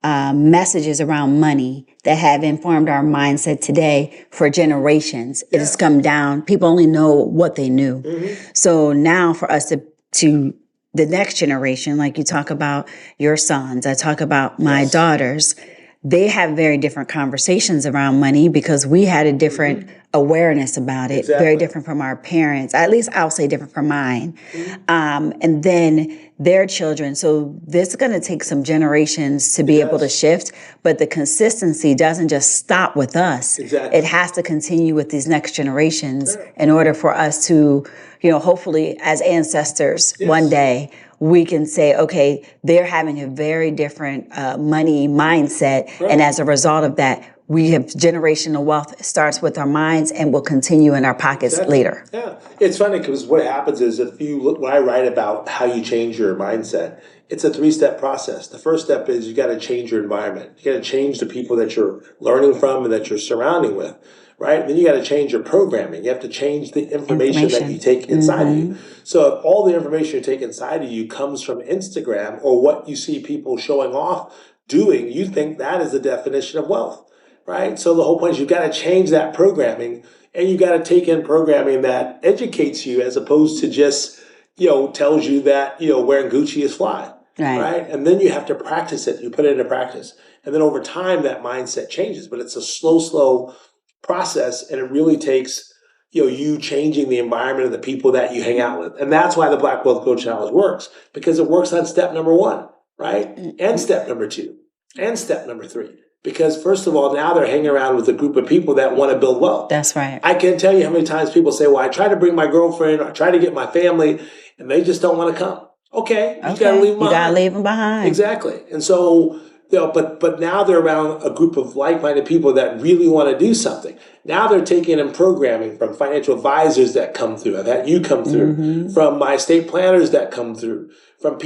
messages around money that have informed our mindset today for generations, it has come down. People only know what they knew. Mm-hmm. So now for us to the next generation, like you talk about your sons, I talk about my daughters, they have very different conversations around money because we had a different awareness about it, very different from our parents. At least I'll say different from mine. And then their children. So this is going to take some generations to be able to shift, but the consistency doesn't just stop with us. It has to continue with these next generations in order for us to, hopefully as ancestors one day, we can say, okay, they're having a very different money mindset. Right. And as a result of that, we have generational wealth starts with our minds and will continue in our pockets later. Yeah. It's funny because what happens is when I write about how you change your mindset, it's a 3-step process. The first step is you got to change your environment. You got to change the people that you're learning from and that you're surrounding with. Right? And then you got to change your programming. You have to change the information that you take inside of you. So if all the information you take inside of you comes from Instagram or what you see people showing off doing, you think that is the definition of wealth, right? So the whole point is you've got to change that programming, and you got to take in programming that educates you as opposed to just, tells you that, wearing Gucci is fly, right? And then you have to practice it. You put it into practice. And then over time, that mindset changes, but it's a slow process, and it really takes you changing the environment and the people that you hang out with. And that's why the Black Wealth Growth Challenge works, because it works on step number 1, right? And step number 2 and step number 3. Because first of all, now they're hanging around with a group of people that want to build wealth. That's right. I can't tell you how many times people say, well, I try to bring my girlfriend, or I try to get my family, and they just don't want to come. Okay. You got to leave them behind. You got to leave them behind. Exactly. And so, but now they're around a group of like-minded people that really want to do something. Now they're taking in programming from financial advisors that come through. I've had you come through, from my estate planners that come through, from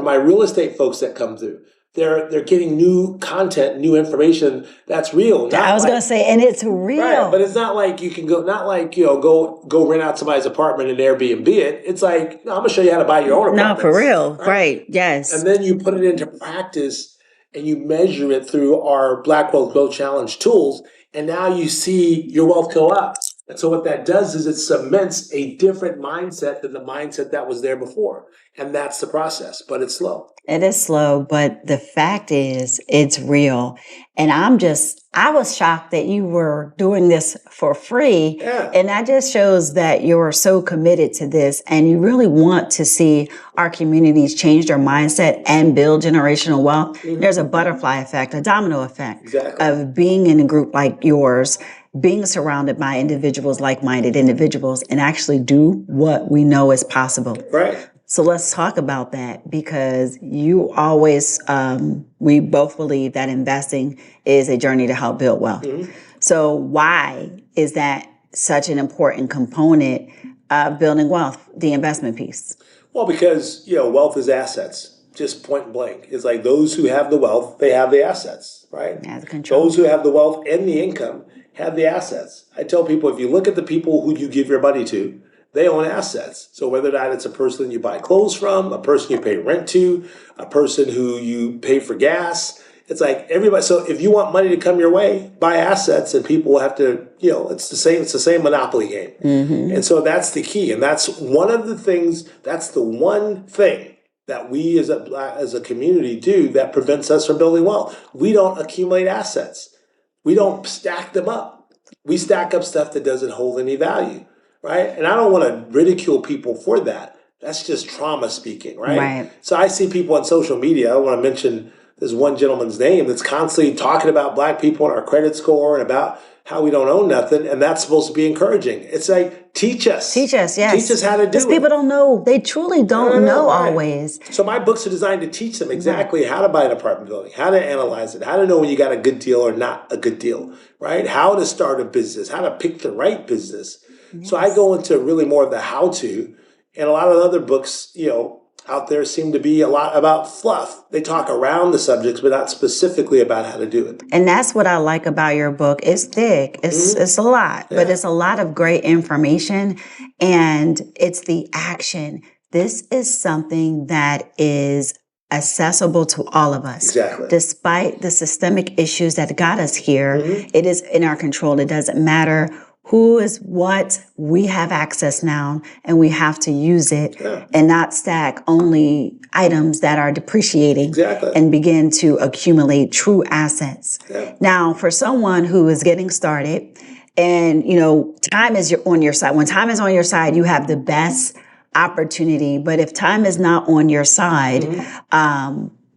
my real estate folks that come through. They're getting new content, new information that's real. I was going to say, and it's real. Right, but it's not like you can go rent out somebody's apartment and Airbnb it. It's like, no, I'm going to show you how to buy your own apartment. No, for real. Right. Yes. And then you put it into practice and you measure it through our Black Wealth Growth Challenge tools. And now you see your wealth go up. And so what that does is it cements a different mindset than the mindset that was there before. And that's the process, but it's slow. It is slow, but the fact is it's real. And I was shocked that you were doing this for free. Yeah. And that just shows that you're so committed to this and you really want to see our communities change their mindset and build generational wealth. Mm-hmm. There's a butterfly effect, a domino effect of being in a group like yours, being surrounded by individuals, like-minded individuals, and actually do what we know is possible. Right. So let's talk about that, because you always, we both believe that investing is a journey to help build wealth. Mm-hmm. So why is that such an important component of building wealth, the investment piece? Well, because, wealth is assets, just point blank. It's like those who have the wealth, they have the assets, right? Those who have the wealth and the income have the assets. I tell people, if you look at the people who you give your money to, they own assets. So whether or not it's a person you buy clothes from, a person you pay rent to, a person who you pay for gas, It's like everybody. So if you want money to come your way, buy assets, and people will have to. It's the same. It's the same monopoly game. And so that's the key. And that's one of the things. That's the one thing that we as a community do that prevents us from building wealth. We don't accumulate assets. We don't stack them up. We stack up stuff that doesn't hold any value, right? And I don't want to ridicule people for that. That's just trauma speaking, right? So I see people on social media. I don't want to mention this one gentleman's name that's constantly talking about black people and our credit score and about how we don't own nothing, and that's supposed to be encouraging. It's like, teach us. Yes. Teach us how to do it. Because people don't know. They truly don't know always. So my books are designed to teach them exactly how to buy an apartment building, how to analyze it, how to know when you got a good deal or not a good deal, right? How to start a business, how to pick the right business. So I go into really more of the how-to, and a lot of other books, out there seem to be a lot about fluff. They talk around the subjects, but not specifically about how to do it. And that's what I like about your book. It's thick. It's a lot, but it's a lot of great information, and it's the action. This is something that is accessible to all of us. Exactly. Despite the systemic issues that got us here, it is in our control. It doesn't matter who is what, we have access now, and we have to use it and not stack only items that are depreciating and begin to accumulate true assets. Now, for someone who is getting started and, time is on your side. When time is on your side, you have the best opportunity. But if time is not on your side,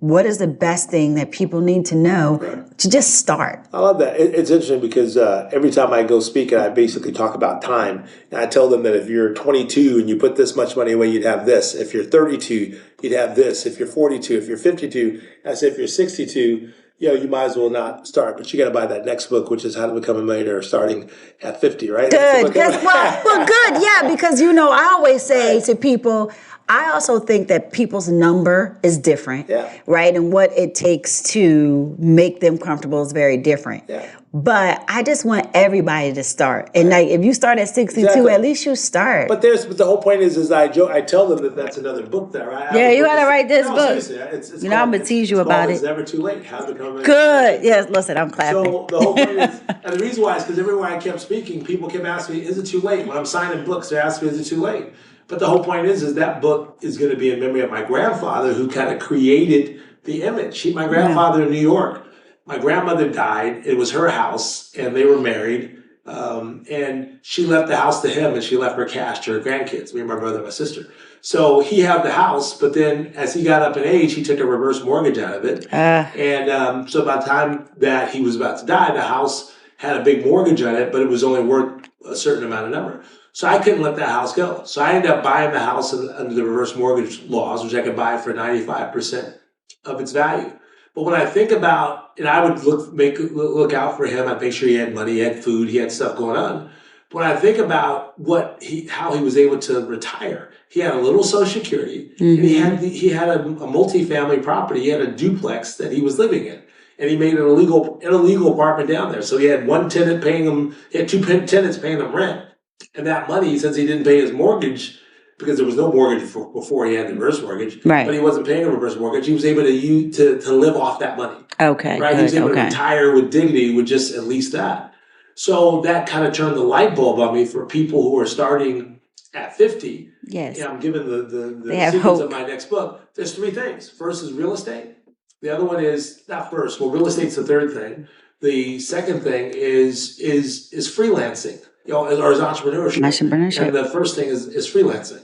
what is the best thing that people need to know to just start? I love that. It's interesting because every time I go speaking, I basically talk about time. And I tell them that if you're 22 and you put this much money away, you'd have this. If you're 32, you'd have this. If you're 42, if you're 52, I say if you're 62, you might as well not start. But you got to buy that next book, which is How to Become a Millionaire starting at 50, right? Good. Well, good. Yeah, because, I always say to people, I also think that people's number is different, right? And what it takes to make them comfortable is very different. But I just want everybody to start. And like, if you start at 62, at least you start. But the whole point is I tell them that that's another book there, right? You got to write this book. It's I'm going to tease you about it. It's never too late. How to Become a Millionaire. Good. Yes, listen, I'm clapping. So the whole point is, and the reason why is because everywhere I kept speaking, people kept asking me, is it too late? When I'm signing books, they're asking me, is it too late? But the whole point is that book is going to be in memory of my grandfather, who kind of created the image. My grandfather in New York, my grandmother died. It was her house, and they were married. And she left the house to him, and she left her cash to her grandkids, me and my brother and my sister. So he had the house, but then as he got up in age, he took a reverse mortgage out of it. And so by the time that he was about to die, the house had a big mortgage on it, but it was only worth a certain amount of number. So I couldn't let that house go. So I ended up buying the house under the reverse mortgage laws, which I could buy for 95% of its value. But when I think about, and I would look out for him, I'd make sure he had money, he had food, he had stuff going on. But when I think about how he was able to retire, he had a little Social Security, and he had a multi-family property. He had a duplex that he was living in. And he made an illegal apartment down there. So he had one tenant paying him, he had two tenants paying him rent. And that money, since he didn't pay his mortgage, because there was no mortgage before he had the reverse mortgage, but he wasn't paying a reverse mortgage, he was able to live off that money. Okay. Right? He was able to retire with dignity with just at least that. So that kind of turned the light bulb on me for people who are starting at 50. Yes. I'm given the sequence of my next book. There's three things. First is real estate. The other one is, not first, well, real estate's the third thing. The second thing is freelancing. Or is entrepreneurship. And the first thing is freelancing.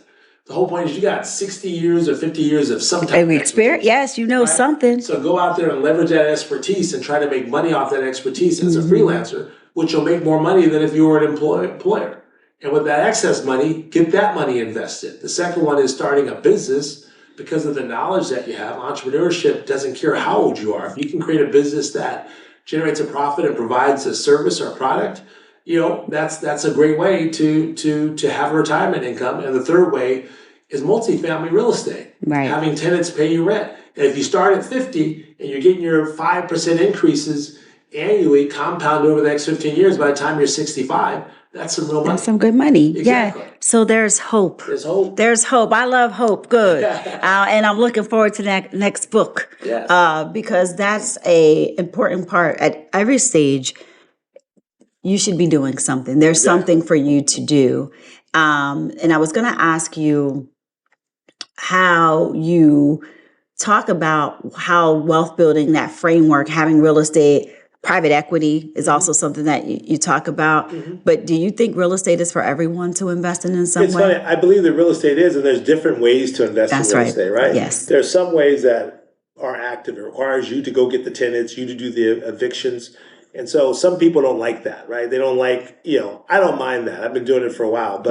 The whole point is you got 60 years or 50 years of some type of experience. Yes, something. So go out there and leverage that expertise and try to make money off that expertise as a freelancer, which will make more money than if you were an employer. And with that excess money, get that money invested. The second one is starting a business because of the knowledge that you have. Entrepreneurship doesn't care how old you are. If you can create a business that generates a profit and provides a service or a product, that's a great way to have a retirement income. And the third way is multifamily real estate. Right. Having tenants pay you rent. And if you start at 50 and you're getting your 5% increases annually compound over the next 15 years, by the time you're 65, that's some real money. That's some good money. Exactly. Yeah. So there's hope. There's hope. There's hope. I love hope. Good. And I'm looking forward to that next book. Yes. because that's a important part. At every stage, you should be doing something. There's Exactly. something for you to do. And I was going to ask you how you talk about how wealth building, that framework, having real estate, private equity is also something that you talk about. But do you think real estate is for everyone to invest in some It's way? funny. I believe that real estate is, and there's different ways to invest in That's real right. estate, right? Yes. There are some ways that are active. It requires you to go get the tenants, you to do the evictions. And so some people don't like that, right? They don't like, I don't mind that. I've been doing it for a while,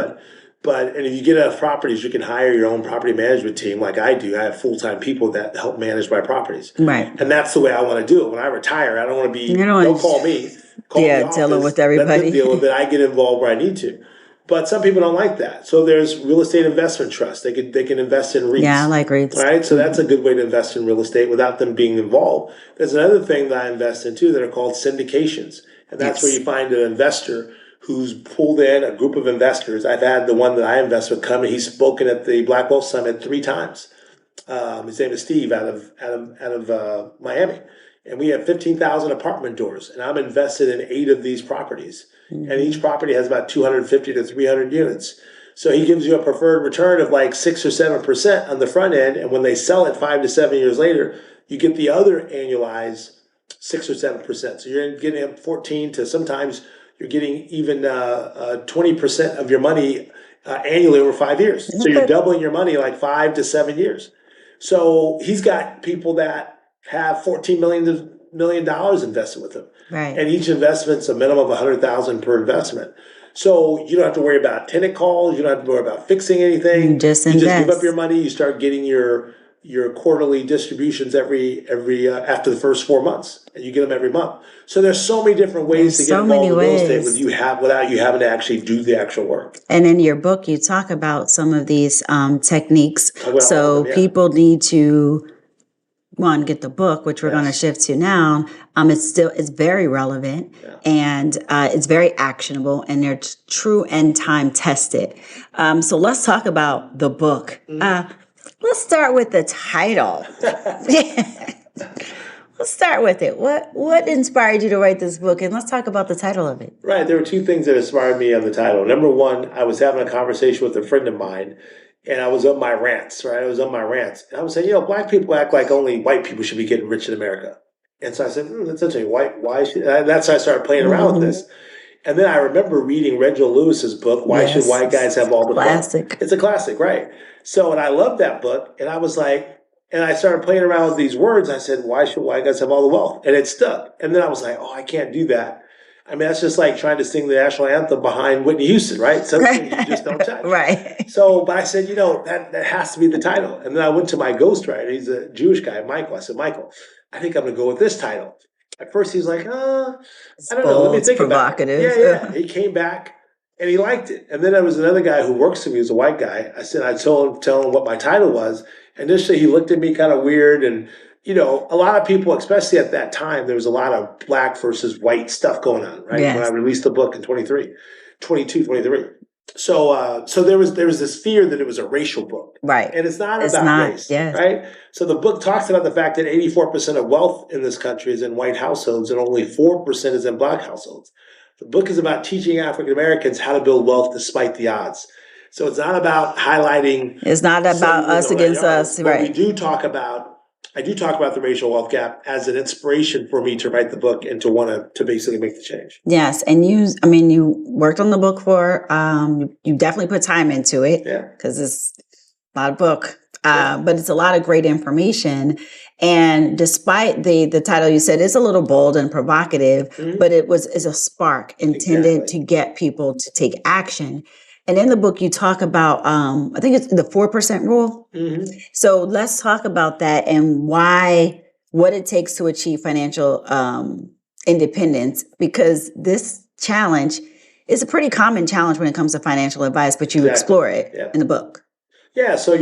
and if you get enough properties, you can hire your own property management team like I do. I have full-time people that help manage my properties. Right. And that's the way I want to do it. When I retire, I don't want to be, You don't don't call me, call the office, dealing with let everybody. them deal with it. I get involved where I need to. But some people don't like that. So there's real estate investment trusts. They can invest in REITs. Yeah, I like REITs. All right, so that's a good way to invest in real estate without them being involved. There's another thing that I invest in too that are called syndications. And that's where you find an investor who's pulled in a group of investors. I've had the one that I invest with come, and he's spoken at the Black Wealth Summit 3 times. His name is Steve out of Miami. And we have 15,000 apartment doors, and I'm invested in 8 of these properties. And each property has about 250 to 300 units. So he gives you a preferred return of like 6 or 7% on the front end. And when they sell it 5 to 7 years later, you get the other annualized 6 or 7%. So you're getting up 14 to sometimes you're getting even 20% of your money annually over 5 years. So you're doubling your money like 5 to 7 years. So he's got people that have $14 million invested with him. Right. And each investment's a minimum of $100,000 per investment. So you don't have to worry about tenant calls. You don't have to worry about fixing anything. You just give invest. up your money. You start getting your quarterly distributions every after the first 4 months, and you get them every month. So there's so many different ways to get involved in real estate without you having to actually do the actual work. And in your book, you talk about some of these techniques. So people need to get the book, which we're going to shift to now. It's very relevant and it's very actionable, and they're true and time tested. So let's talk about the book. Let's start with the title. Let's start with it. What inspired you to write this book? And let's talk about the title of it. Right. There were 2 things that inspired me on the title. Number one, I was having a conversation with a friend of mine, and I was on my rants, right? And I was saying, Black people act like only white people should be getting rich in America. And so I said, that's interesting. Why should, and that's how I started playing around with this. And then I remember reading Reginald Lewis's book, Why Should White Guys Have All the Classic. Fun? It's a classic, right? So, and I loved that book, and I was like, and I started playing around with these words. I said, why should white guys have all the wealth? And it stuck. And then I was like, I can't do that. I mean, that's just like trying to sing the national anthem behind Whitney Houston, right? Some things you just don't touch. Right. So, but I said, that has to be the title. And then I went to my ghostwriter. He's a Jewish guy, Michael. I said, Michael, I think I'm going to go with this title. At first, he was like, I don't know. Let me think about it. Yeah. He came back and he liked it. And then there was another guy who works for me, who's a white guy. I said, I'd tell him what my title was. Initially, he looked at me kind of weird. And, a lot of people, especially at that time, there was a lot of black versus white stuff going on, right? Yes. When I released the book in 23. So there was this fear that it was a racial book. Right. And it's not about race, right? So the book talks about the fact that 84% of wealth in this country is in white households and only 4% is in black households. The book is about teaching African Americans how to build wealth despite the odds. So it's not about highlighting. It's not about us against us, right? I do talk about the racial wealth gap as an inspiration for me to write the book and to want to basically make the change. Yes, and you worked on the book you definitely put time into it, because it's a lot of book, but it's a lot of great information. And despite the title, you said it's a little bold and provocative, but it's a spark intended to get people to take action. And in the book, you talk about, I think it's the 4% rule. So let's talk about that and what it takes to achieve financial independence, because this challenge is a pretty common challenge when it comes to financial advice, but you explore it in the book. Yeah. So,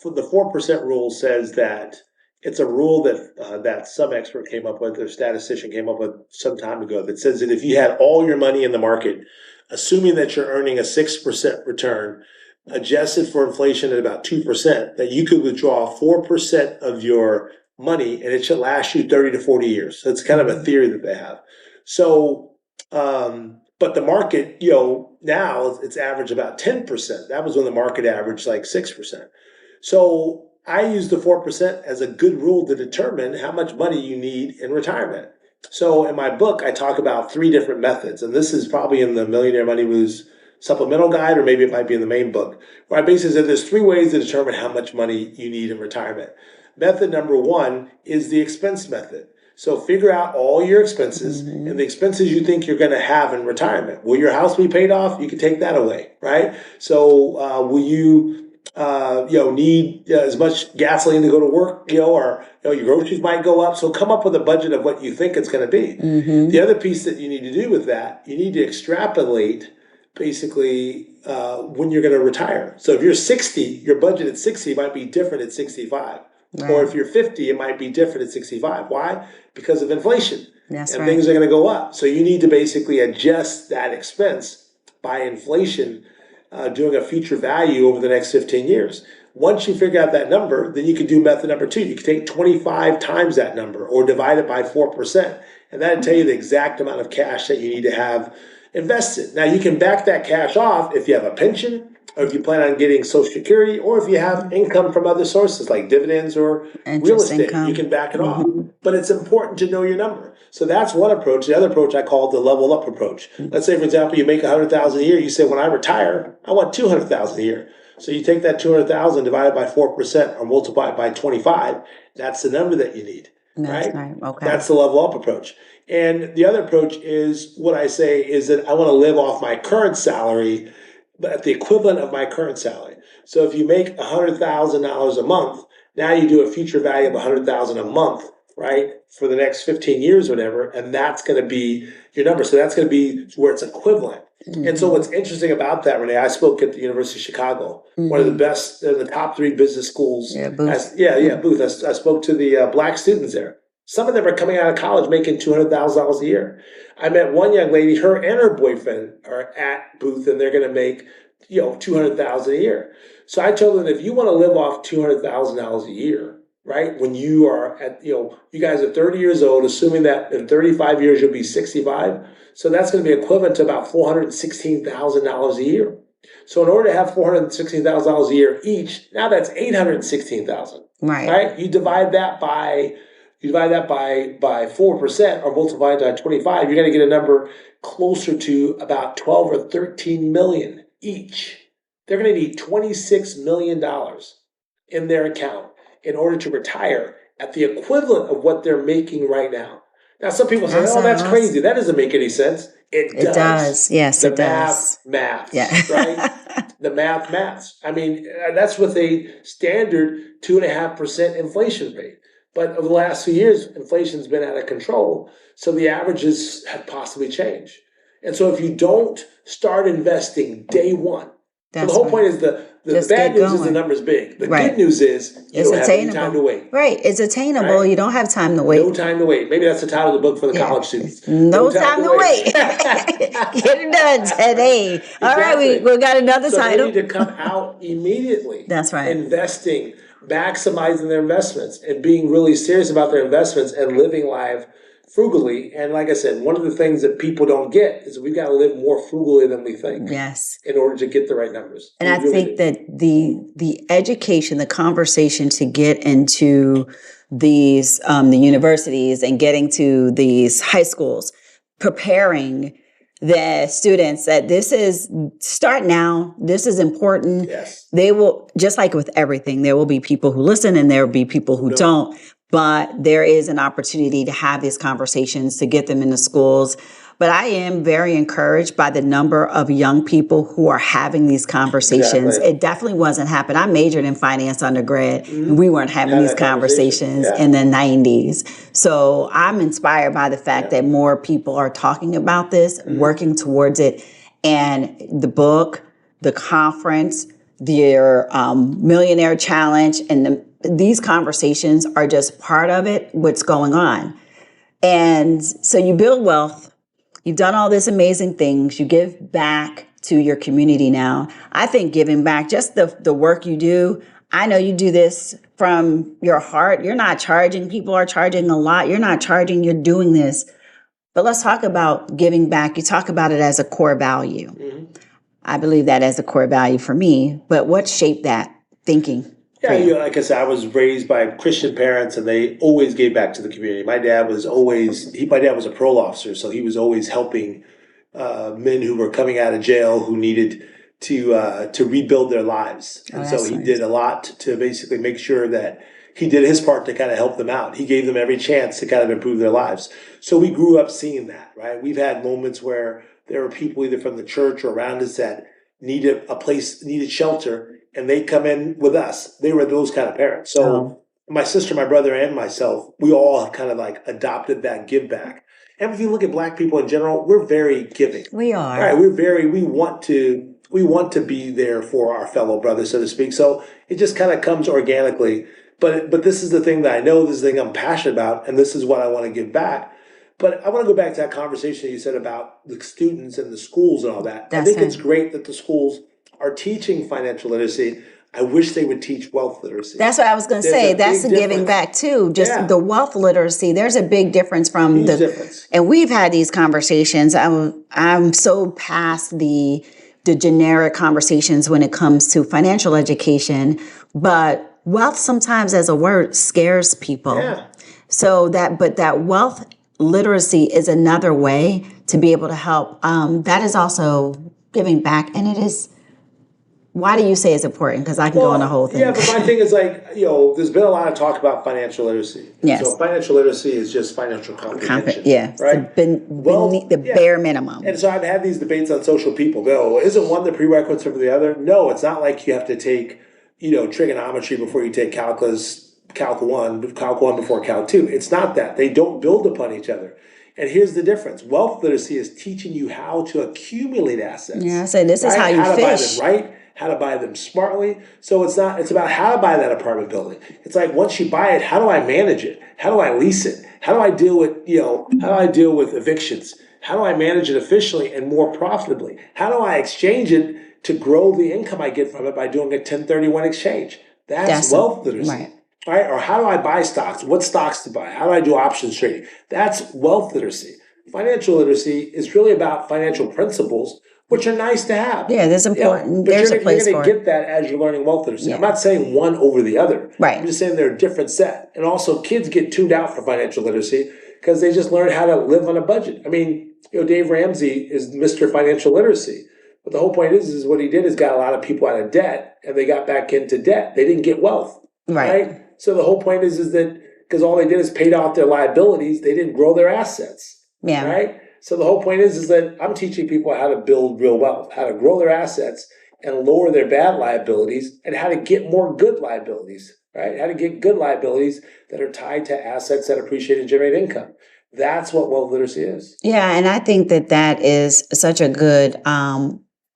for the 4% rule says that it's a rule that some expert came up with, or statistician came up with some time ago, that says that if you had all your money in the market, assuming that you're earning a 6% return, adjusted for inflation at about 2%, that you could withdraw 4% of your money, and it should last you 30 to 40 years. So it's kind of a theory that they have. So, but the market, now it's average about 10%. That was when the market averaged like 6%. So I use the 4% as a good rule to determine how much money you need in retirement. So in my book, I talk about 3 different methods, and this is probably in the Millionaire Money Moves supplemental guide, or maybe it might be in the main book, where I basically said there's 3 ways to determine how much money you need in retirement. Method number 1 is the expense method. So figure out all your expenses and the expenses you think you're going to have in retirement. Will your house be paid off? You can take that away, right? So will you need as much gasoline to go to work, or your groceries might go up. So come up with a budget of what you think it's going to be. The other piece that you need to do with that, you need to extrapolate basically when you're going to retire. So if you're 60, your budget at 60 might be different at 65. Right. Or if you're 50, it might be different at 65. Why? Because of inflation. That's and right. Things are going to go up. So you need to basically adjust that expense by inflation, doing a future value over the next 15 years. Once you figure out that number, then you can do method number 2. You can take 25 times that number or divide it by 4%. And that'll tell you the exact amount of cash that you need to have invested. Now, you can back that cash off if you have a pension, or if you plan on getting Social Security, or if you have income from other sources like dividends or real estate, income. You can back it off. But it's important to know your number. So that's one approach. The other approach I call the level up approach. Let's say, for example, you make $100,000 a year. You say, when I retire, I want $200,000 a year. So you take that $200,000 divided by 4% or multiply it by 25. That's the number that you need. That's right. Okay. That's the level up approach. And the other approach is what I say is that I want to live off my current salary, but at the equivalent of my current salary. So if you make $100,000 a month, now you do a future value of $100,000 a month, right, for the next 15 years or whatever, and that's going to be your number. So that's going to be where it's equivalent. And so what's interesting about that, Renee, I spoke at the University of Chicago, one of the best, the top 3 business schools. Booth. Booth. I spoke to the black students there. Some of them are coming out of college making $200,000 a year. I met one young lady, her and her boyfriend are at Booth, and they're going to make, $200,000 a year. So I told them, if you want to live off $200,000 a year, right, when you are at, you guys are 30 years old, assuming that in 35 years you'll be 65. So that's going to be equivalent to about $416,000 a year. So in order to have $416,000 a year each, now that's $816,000. Right? You divide that by 4% or multiply it by 25, you're going to get a number closer to about 12 or 13 million each. They're going to need $26 million in their account in order to retire at the equivalent of what they're making right now. Now, some people say, that's crazy. That doesn't make any sense. It does. Yes, it does. Math, yeah. Right? The math. I mean, that's with a standard 2.5% inflation rate. But over the last few years, inflation's been out of control. So the averages have possibly changed. And so if you don't start investing day one, so the whole point is the bad news is the number's big. The good news is you don't have any time to wait. Right. It's attainable. Right? You don't have time to wait. No time to wait. Maybe that's the title of the book for the college students. No time to wait. Get it done today. Exactly. All right. We got another title. They need to come out immediately. That's right. Investing, maximizing their investments, and being really serious about their investments and living life frugally. And like I said, one of the things that people don't get is we've got to live more frugally than we think. Yes. In order to get the right numbers. And I think that the education, the conversation to get into these the universities and getting to these high schools, preparing the students that this is start now. This is important. Yes. They will, just like with everything, there will be people who listen and there will be people who don't. But there is an opportunity to have these conversations, to get them into schools. But I am very encouraged by the number of young people who are having these conversations. Exactly. It definitely wasn't happening. I majored in finance undergrad, and we weren't having these conversations in the 90s. So I'm inspired by the fact that more people are talking about this, working towards it. And the book, the conference, their Millionaire Challenge, and these conversations are just part of it, what's going on. And so you build wealth. You've done all these amazing things. You give back to your community now. I think giving back, just the work you do, I know you do this from your heart. You're not charging. People are charging a lot. You're not charging. You're doing this. But let's talk about giving back. You talk about it as a core value. Mm-hmm. I believe that as a core value for me. But what shaped that thinking? Yeah, like I said, I was raised by Christian parents, and they always gave back to the community. My dad was a parole officer, so he was always helping men who were coming out of jail who needed to rebuild their lives. And so he did a lot to basically make sure that he did his part to kind of help them out. He gave them every chance to kind of improve their lives. So we grew up seeing that, right? We've had moments where there were people either from the church or around us that needed shelter, and they come in with us. They were those kind of parents. So my sister, my brother, and myself, we all kind of like adopted that give back. And if you look at Black people in general, we're very giving. We are. Right? We want to be there for our fellow brothers, so to speak. So it just kind of comes organically. But this is the thing that I know, this is the thing I'm passionate about, and this is what I want to give back. But I want to go back to that conversation you said about the students and the schools and all that. I think it's great that the schools are teaching financial literacy. I wish they would teach wealth literacy. That's what I was going to say. That's the giving back too. Just the wealth literacy. There's a big difference from and we've had these conversations. I'm so past the generic conversations when it comes to financial education, but wealth sometimes as a word scares people. Yeah. So that wealth literacy is another way to be able to help. That is also giving back, and it is. Why do you say it's important? Because I can go on a whole thing. Yeah, but my thing is there's been a lot of talk about financial literacy. Yes. So financial literacy is just financial comprehension. Right? The bare minimum. And so I've had these debates on social. People go, isn't one the prerequisite for the other? No, it's not like you have to take, trigonometry before you take Calc 1 before Calc 2. It's not that. They don't build upon each other. And here's the difference. Wealth literacy is teaching you how to accumulate assets. Yeah, so this is how you fish. Buy them right, how to buy them smartly. So it's about how to buy that apartment building. It's like once you buy it, how do I manage it? How do I lease it? How do I deal with evictions? How do I manage it efficiently and more profitably? How do I exchange it to grow the income I get from it by doing a 1031 exchange? That's wealth literacy. Right? Or how do I buy stocks? What stocks to buy? How do I do options trading? That's wealth literacy. Financial literacy is really about financial principles, which are nice to have. Yeah, that's important. There's a place for it. You're going to get that as you're learning wealth literacy. Yeah. I'm not saying one over the other. Right. I'm just saying they're a different set. And also, kids get tuned out for financial literacy because they just learn how to live on a budget. I mean, Dave Ramsey is Mr. Financial Literacy. But the whole point is what he did is got a lot of people out of debt, and they got back into debt. They didn't get wealth. Right? So the whole point is that because all they did is paid off their liabilities, they didn't grow their assets. Yeah. Right? So the whole point is that I'm teaching people how to build real wealth, how to grow their assets and lower their bad liabilities, and how to get more good liabilities, right? How to get good liabilities that are tied to assets that appreciate and generate income. That's what wealth literacy is. Yeah, and I think that is such a good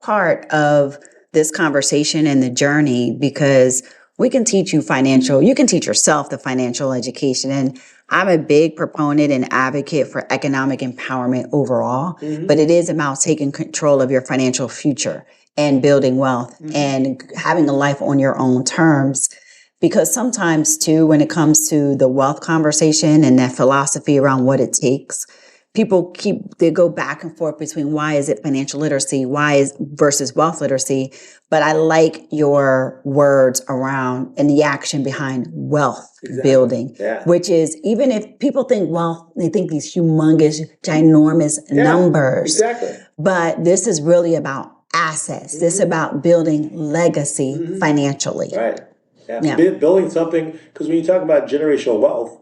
part of this conversation and the journey, because we can teach you you can teach yourself the financial education. And I'm a big proponent and advocate for economic empowerment overall, but it is about taking control of your financial future and building wealth and having a life on your own terms. Because sometimes too, when it comes to the wealth conversation and that philosophy around what it takes, they go back and forth between why is it financial literacy, versus wealth literacy. But I like your words around and the action behind wealth building, which is, even if people think wealth, they think these humongous, ginormous numbers. Exactly. But this is really about assets. This is about building legacy financially. Right. Yeah. Building something, because when you talk about generational wealth,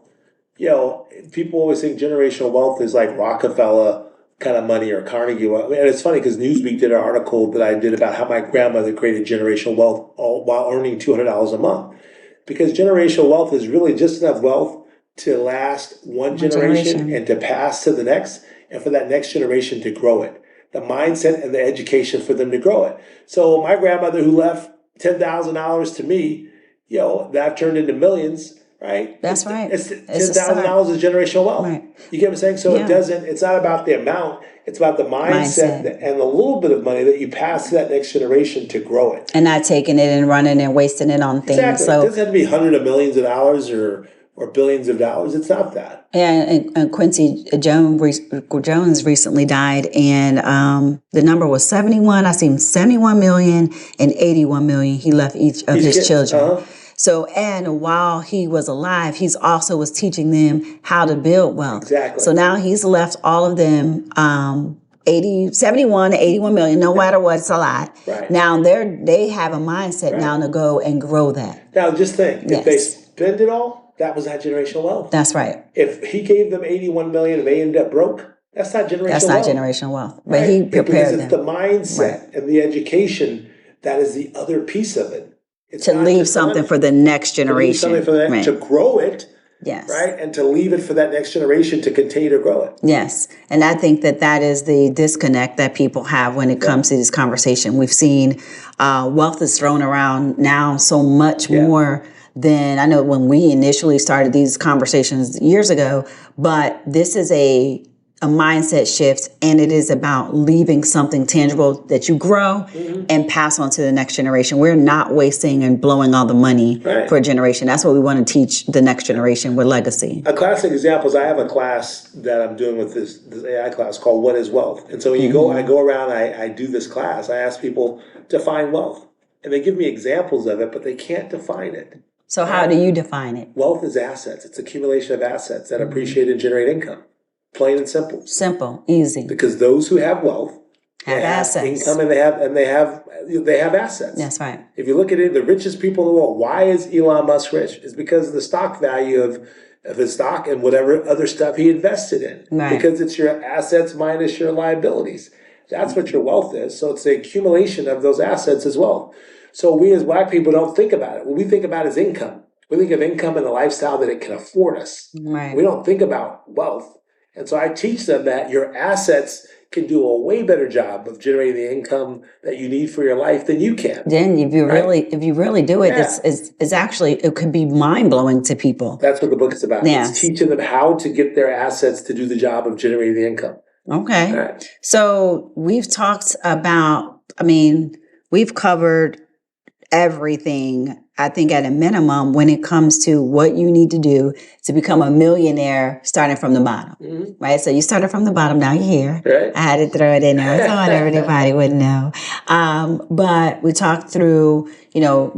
people always think generational wealth is like Rockefeller kind of money or Carnegie wealth. And it's funny because Newsweek did an article that I did about how my grandmother created generational wealth while earning $200 a month. Because generational wealth is really just enough wealth to last one generation and to pass to the next, and for that next generation to grow it. The mindset and the education for them to grow it. So my grandmother, who left $10,000 to me, that I've turned into millions, right? That's right. It's $10,000 is generational wealth. Right. You get what I'm saying? So it's not about the amount. It's about the mindset. And the little bit of money that you pass to that next generation to grow it. And not taking it and running and wasting it on things. Exactly. So it doesn't have to be hundreds of millions of dollars or billions of dollars. It's not that. and Quincy Jones recently died, and the number was 71. I seen 71 million and 81 million he left each of his children. So, and while he was alive, he's also was teaching them how to build wealth. Exactly. So now he's left all of them 71 to 81 million, no matter what, it's a lot. Right. Now they have a mindset now to go and grow that. Now just think, if they spend it all, that was not generational wealth. That's right. If he gave them 81 million and they ended up broke, that's not generational wealth. That's not generational wealth. But he prepared them. It's the mindset and the education that is the other piece of it. It's to leave something for the next generation. To leave something for to grow it. Yes. Right? And to leave it for that next generation to continue to grow it. Yes. And I think that is the disconnect that people have when it comes to this conversation. We've seen wealth is thrown around now so much more than I know when we initially started these conversations years ago. But this is a mindset shift, and it is about leaving something tangible that you grow and pass on to the next generation. We're not wasting and blowing all the money for a generation. That's what we want to teach the next generation with legacy. A classic example is I have a class that I'm doing with this AI class called What is Wealth? And so when I go around, I do this class, I ask people to define wealth. And they give me examples of it, but they can't define it. So how do you define it? Wealth is assets. It's accumulation of assets that appreciate and generate income. Plain and simple. Simple, easy. Because those who have wealth have assets, income, and they have assets. That's right. If you look at it, the richest people in the world. Why is Elon Musk rich? It's because of the stock value of his stock and whatever other stuff he invested in. Right. Because it's your assets minus your liabilities. That's what your wealth is. So it's the accumulation of those assets as well. So we as Black people don't think about it. What we think about is income. We think of income and the lifestyle that it can afford us. Right. We don't think about wealth. And so I teach them that your assets can do a way better job of generating the income that you need for your life than you can. Then if you really do it, it's actually, it could be mind blowing to people. That's what the book is about. Yes. It's teaching them how to get their assets to do the job of generating the income. Okay. Right. So we've talked about, we've covered everything, I think, at a minimum when it comes to what you need to do to become a millionaire starting from the bottom, right? So you started from the bottom, now you're here. Right. I had to throw it in there. I thought everybody would know. But we talked through,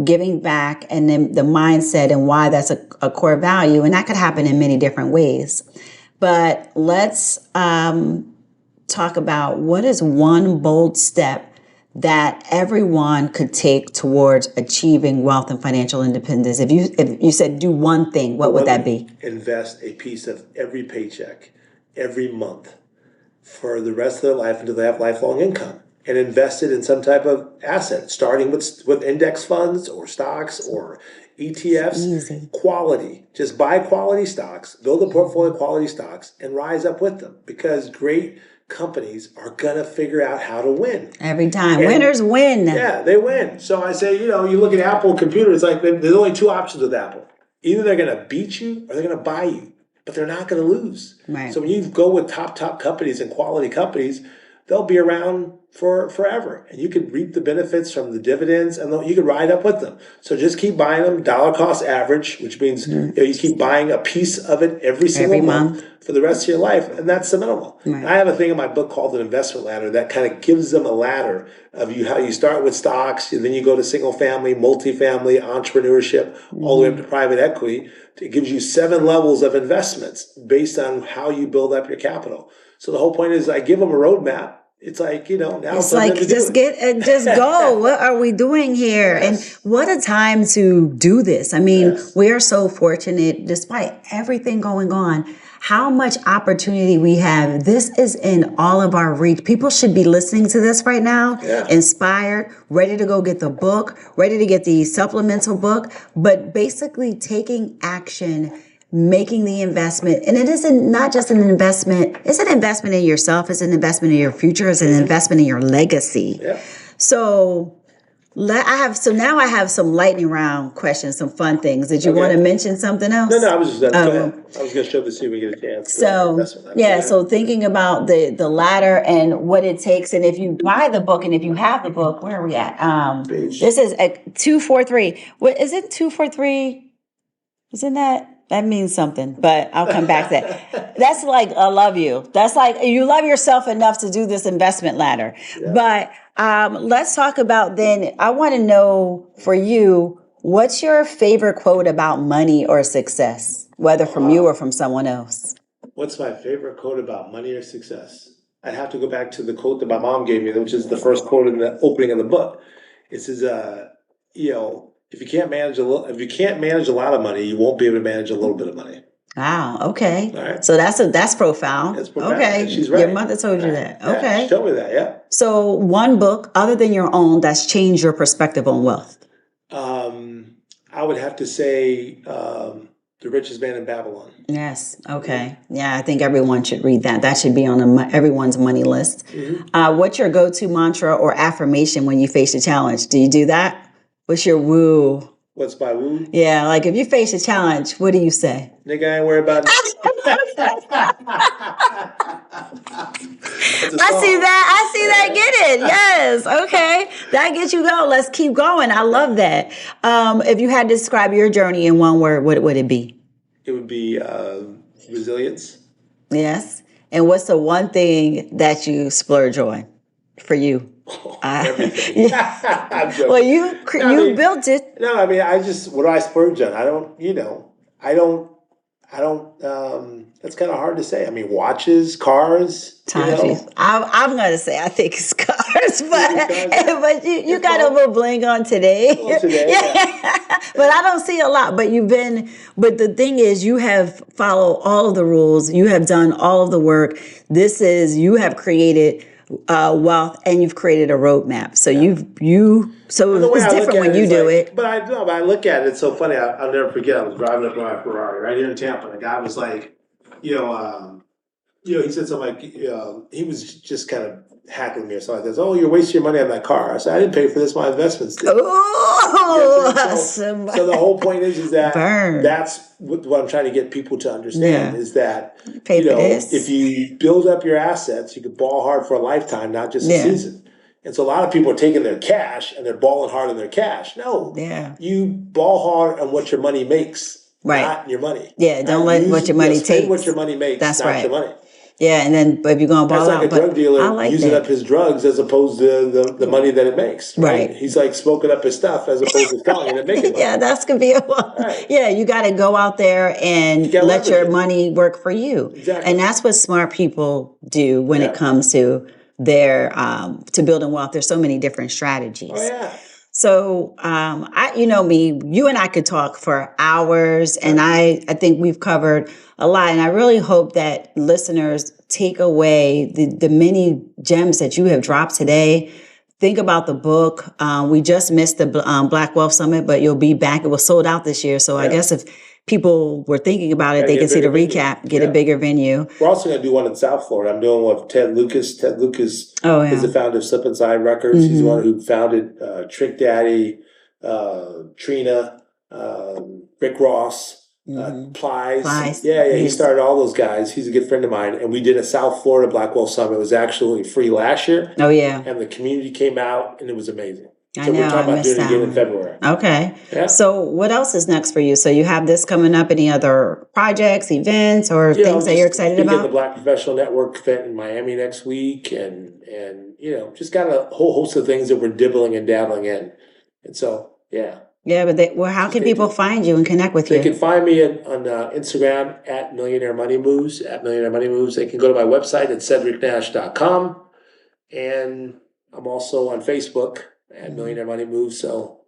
giving back and then the mindset and why that's a core value. And that could happen in many different ways. But let's talk about what is one bold step that everyone could take towards achieving wealth and financial independence. If you said do one thing, what would that be? Invest a piece of every paycheck every month for the rest of their life until they have lifelong income, and invest it in some type of asset, starting with index funds or stocks or ETFs. Easy. Quality. Just buy quality stocks, build a portfolio of quality stocks, and rise up with them, because great companies are going to figure out how to win. Every time. Winners win. Yeah, they win. So I say, you look at Apple computers, like there's only two options with Apple. Either they're going to beat you or they're going to buy you, but they're not going to lose. Right. So when you go with top companies and quality companies, they'll be around for forever. And you can reap the benefits from the dividends, and you can ride up with them. So just keep buying them, dollar cost average, which means you keep buying a piece of it every single month for the rest of your life. And that's the minimal. Right. And I have a thing in my book called an investment ladder that kind of gives them a ladder of how you start with stocks, and then you go to single family, multifamily, entrepreneurship, all the way up to private equity. It gives you 7 levels of investments based on how you build up your capital. So the whole point is I give them a roadmap. It's like, now it's like, just go. What are we doing here? Yes. And what a time to do this. We are so fortunate, despite everything going on, how much opportunity we have. This is in all of our reach. People should be listening to this right now, inspired, ready to go get the book, ready to get the supplemental book, but basically taking action, making the investment. And it isn't not just an investment. It's an investment in yourself. It's an investment in your future. It's an investment in your legacy. Yeah. So Now I have some lightning round questions, some fun things. Did you want to mention something else? No, I was just go ahead. I was going to show this to you when we get a chance. So thinking about the ladder and what it takes, and if you buy the book, and if you have the book, where are we at? This is 243. What is it? 243? Isn't that? That means something, but I'll come back to that. That's like, I love you. That's like, you love yourself enough to do this investment ladder. Yeah. But let's talk about then, I want to know for you, what's your favorite quote about money or success, whether from you or from someone else? What's my favorite quote about money or success? I'd have to go back to the quote that my mom gave me, which is the first quote in the opening of the book. It says, if you can't manage a lot of money, you won't be able to manage a little bit of money. Wow. Okay. All right. So that's profound. That's profound. Okay. She's right. Your mother told you that. Yeah, okay. She told me that. Yeah. So one book other than your own that's changed your perspective on wealth. I would have to say, The Richest Man in Babylon. Yes. Okay. Yeah. I think everyone should read that. That should be on everyone's money list. Mm-hmm. What's your go-to mantra or affirmation when you face a challenge? Do you do that? What's your woo? What's my woo? Yeah, like if you face a challenge, what do you say? Nigga, I ain't worried about it. I see that. Get it. Yes. Okay. That gets you going. Let's keep going. I love that. If you had to describe your journey in one word, what would it be? It would be resilience. Yes. And what's the one thing that you splurge on for you? Everything. Well, you built it. No, I mean, what do I splurge on? I don't, that's kind of hard to say. I mean, watches, cars. I'm going to say I think it's cars, but you got a little bling on today. Yeah. But I don't see a lot, but the thing is you have followed all of the rules. You have done all of the work. You have created wealth, and you've created a roadmap. So it's different when you do it. But I look at it. It's so funny. I'll never forget. I was driving up my Ferrari right here in Tampa. And the guy was like, he said something like, he was just kind of hackling me or something like this. Oh, you're wasting your money on that car. I said, I didn't pay for this. My investments did. So the whole point is that that's what I'm trying to get people to understand is that, if you build up your assets, you can ball hard for a lifetime, not just a season. And so a lot of people are taking their cash and they're balling hard on their cash. No, you ball hard on what your money makes, not your money. Yeah, don't let what your money takes. What your money makes, that's not your money. Yeah, and then if you're going to ball out, that's like a drug dealer using up his drugs as opposed to the money that it makes. Right? He's like smoking up his stuff as opposed to selling it and making money. Yeah, that's gonna be Yeah, you got to go out there and let your money work for you. Exactly. And that's what smart people do when it comes to their to building wealth. There's so many different strategies. Oh yeah. So, you and I could talk for hours, and I think we've covered a lot. And I really hope that listeners take away the many gems that you have dropped today. Think about the book. We just missed the Black Wealth Summit, but you'll be back. It was sold out this year. So I guess if people were thinking about it, they can see the recap, get a bigger venue. We're also going to do one in South Florida. I'm doing one with Ted Lucas. Ted Lucas is the founder of Slip and Slide Records. Mm-hmm. He's the one who founded Trick Daddy, Trina, Rick Ross, Plies. Yeah. He started all those guys. He's a good friend of mine. And we did a South Florida Black Wealth Summit. It was actually free last year. Oh, yeah. And the community came out, and it was amazing. So we're talking about doing it again in February. Okay. Yeah. So what else is next for you? So you have this coming up. Any other projects, events, or things that you're excited about? The Black Professional Network event in Miami next week, and just got a whole host of things that we're dibbling and dabbling in. And so, yeah. Yeah, but how can people find you and connect with you? They can find me on Instagram at Millionaire Money Moves, They can go to my website at cedricnash.com. And I'm also on Facebook at Millionaire Money Moves. So,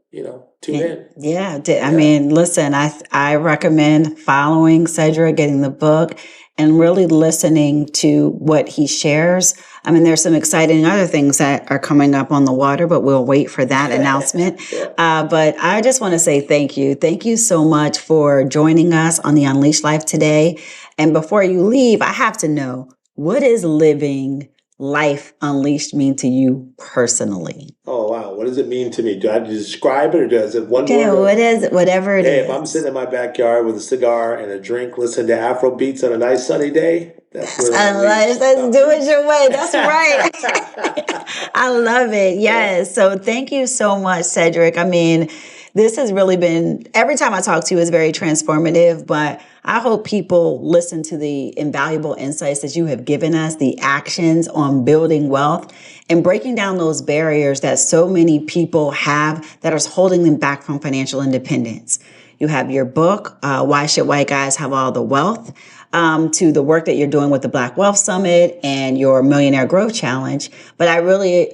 tune in. Yeah. I mean, listen, I recommend following Cedric, getting the book, and really listening to what he shares. I mean, there's some exciting other things that are coming up on the water, but we'll wait for that announcement. But I just want to say thank you. Thank you so much for joining us on the Unleash Life today. And before you leave, I have to know, what is living life unleashed mean to you personally? Oh, wow. What does it mean to me? Do I have to describe it, or does it one Okay, word? what is it? Whatever it Hey, is. if I'm sitting in my backyard with a cigar and a drink, listening to Afro beats on a nice sunny day, that's where Let's do it your way. That's right. I love it. Yes. So thank you so much, Cedric. I mean, this has really been, every time I talk to you, is very transformative, but I hope people listen to the invaluable insights that you have given us, the actions on building wealth and breaking down those barriers that so many people have that are holding them back from financial independence. You have your book, Why Should White Guys Have All the Wealth? To the work that you're doing with the Black Wealth Summit and your Millionaire Growth Challenge. But I really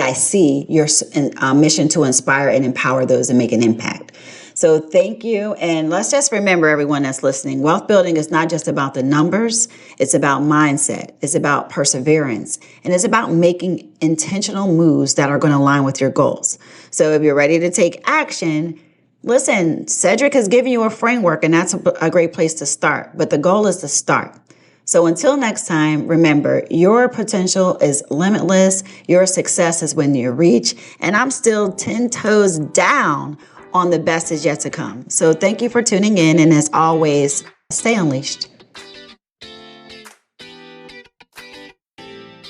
I see your mission to inspire and empower those and make an impact. So thank you. And let's just remember, everyone that's listening, wealth building is not just about the numbers. It's about mindset. It's about perseverance. And it's about making intentional moves that are going to align with your goals. So if you're ready to take action, listen, Cedric has given you a framework, and that's a great place to start. But the goal is to start. So until next time, remember, your potential is limitless. Your success is within your reach. And I'm still 10 toes down on the best is yet to come. So thank you for tuning in. And as always, stay unleashed.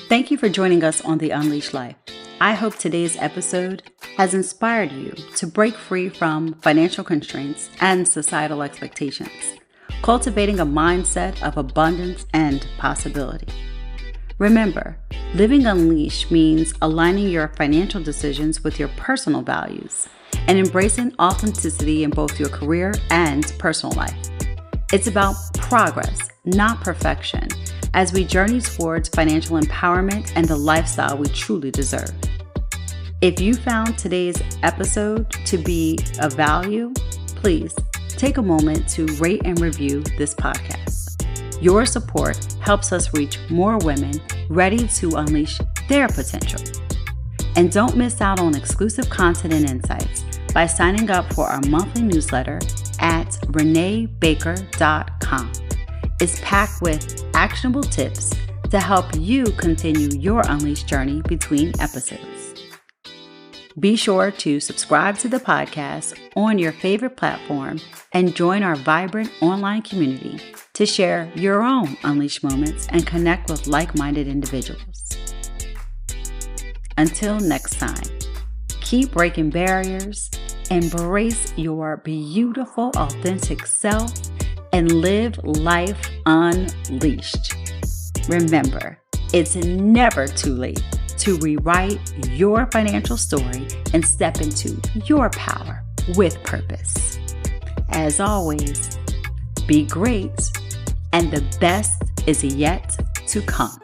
Thank you for joining us on The Unleashed Life. I hope today's episode has inspired you to break free from financial constraints and societal expectations, cultivating a mindset of abundance and possibility. Remember, living unleashed means aligning your financial decisions with your personal values and embracing authenticity in both your career and personal life. It's about progress, not perfection, as we journey towards financial empowerment and the lifestyle we truly deserve. If you found today's episode to be of value, please take a moment to rate and review this podcast. Your support helps us reach more women ready to unleash their potential. And don't miss out on exclusive content and insights by signing up for our monthly newsletter at reneebaker.com. It's packed with actionable tips to help you continue your unleashed journey between episodes. Be sure to subscribe to the podcast on your favorite platform and join our vibrant online community to share your own unleashed moments and connect with like-minded individuals. Until next time, keep breaking barriers, embrace your beautiful, authentic self, and live life unleashed. Remember, it's never too late to rewrite your financial story and step into your power with purpose. As always, be great, and the best is yet to come.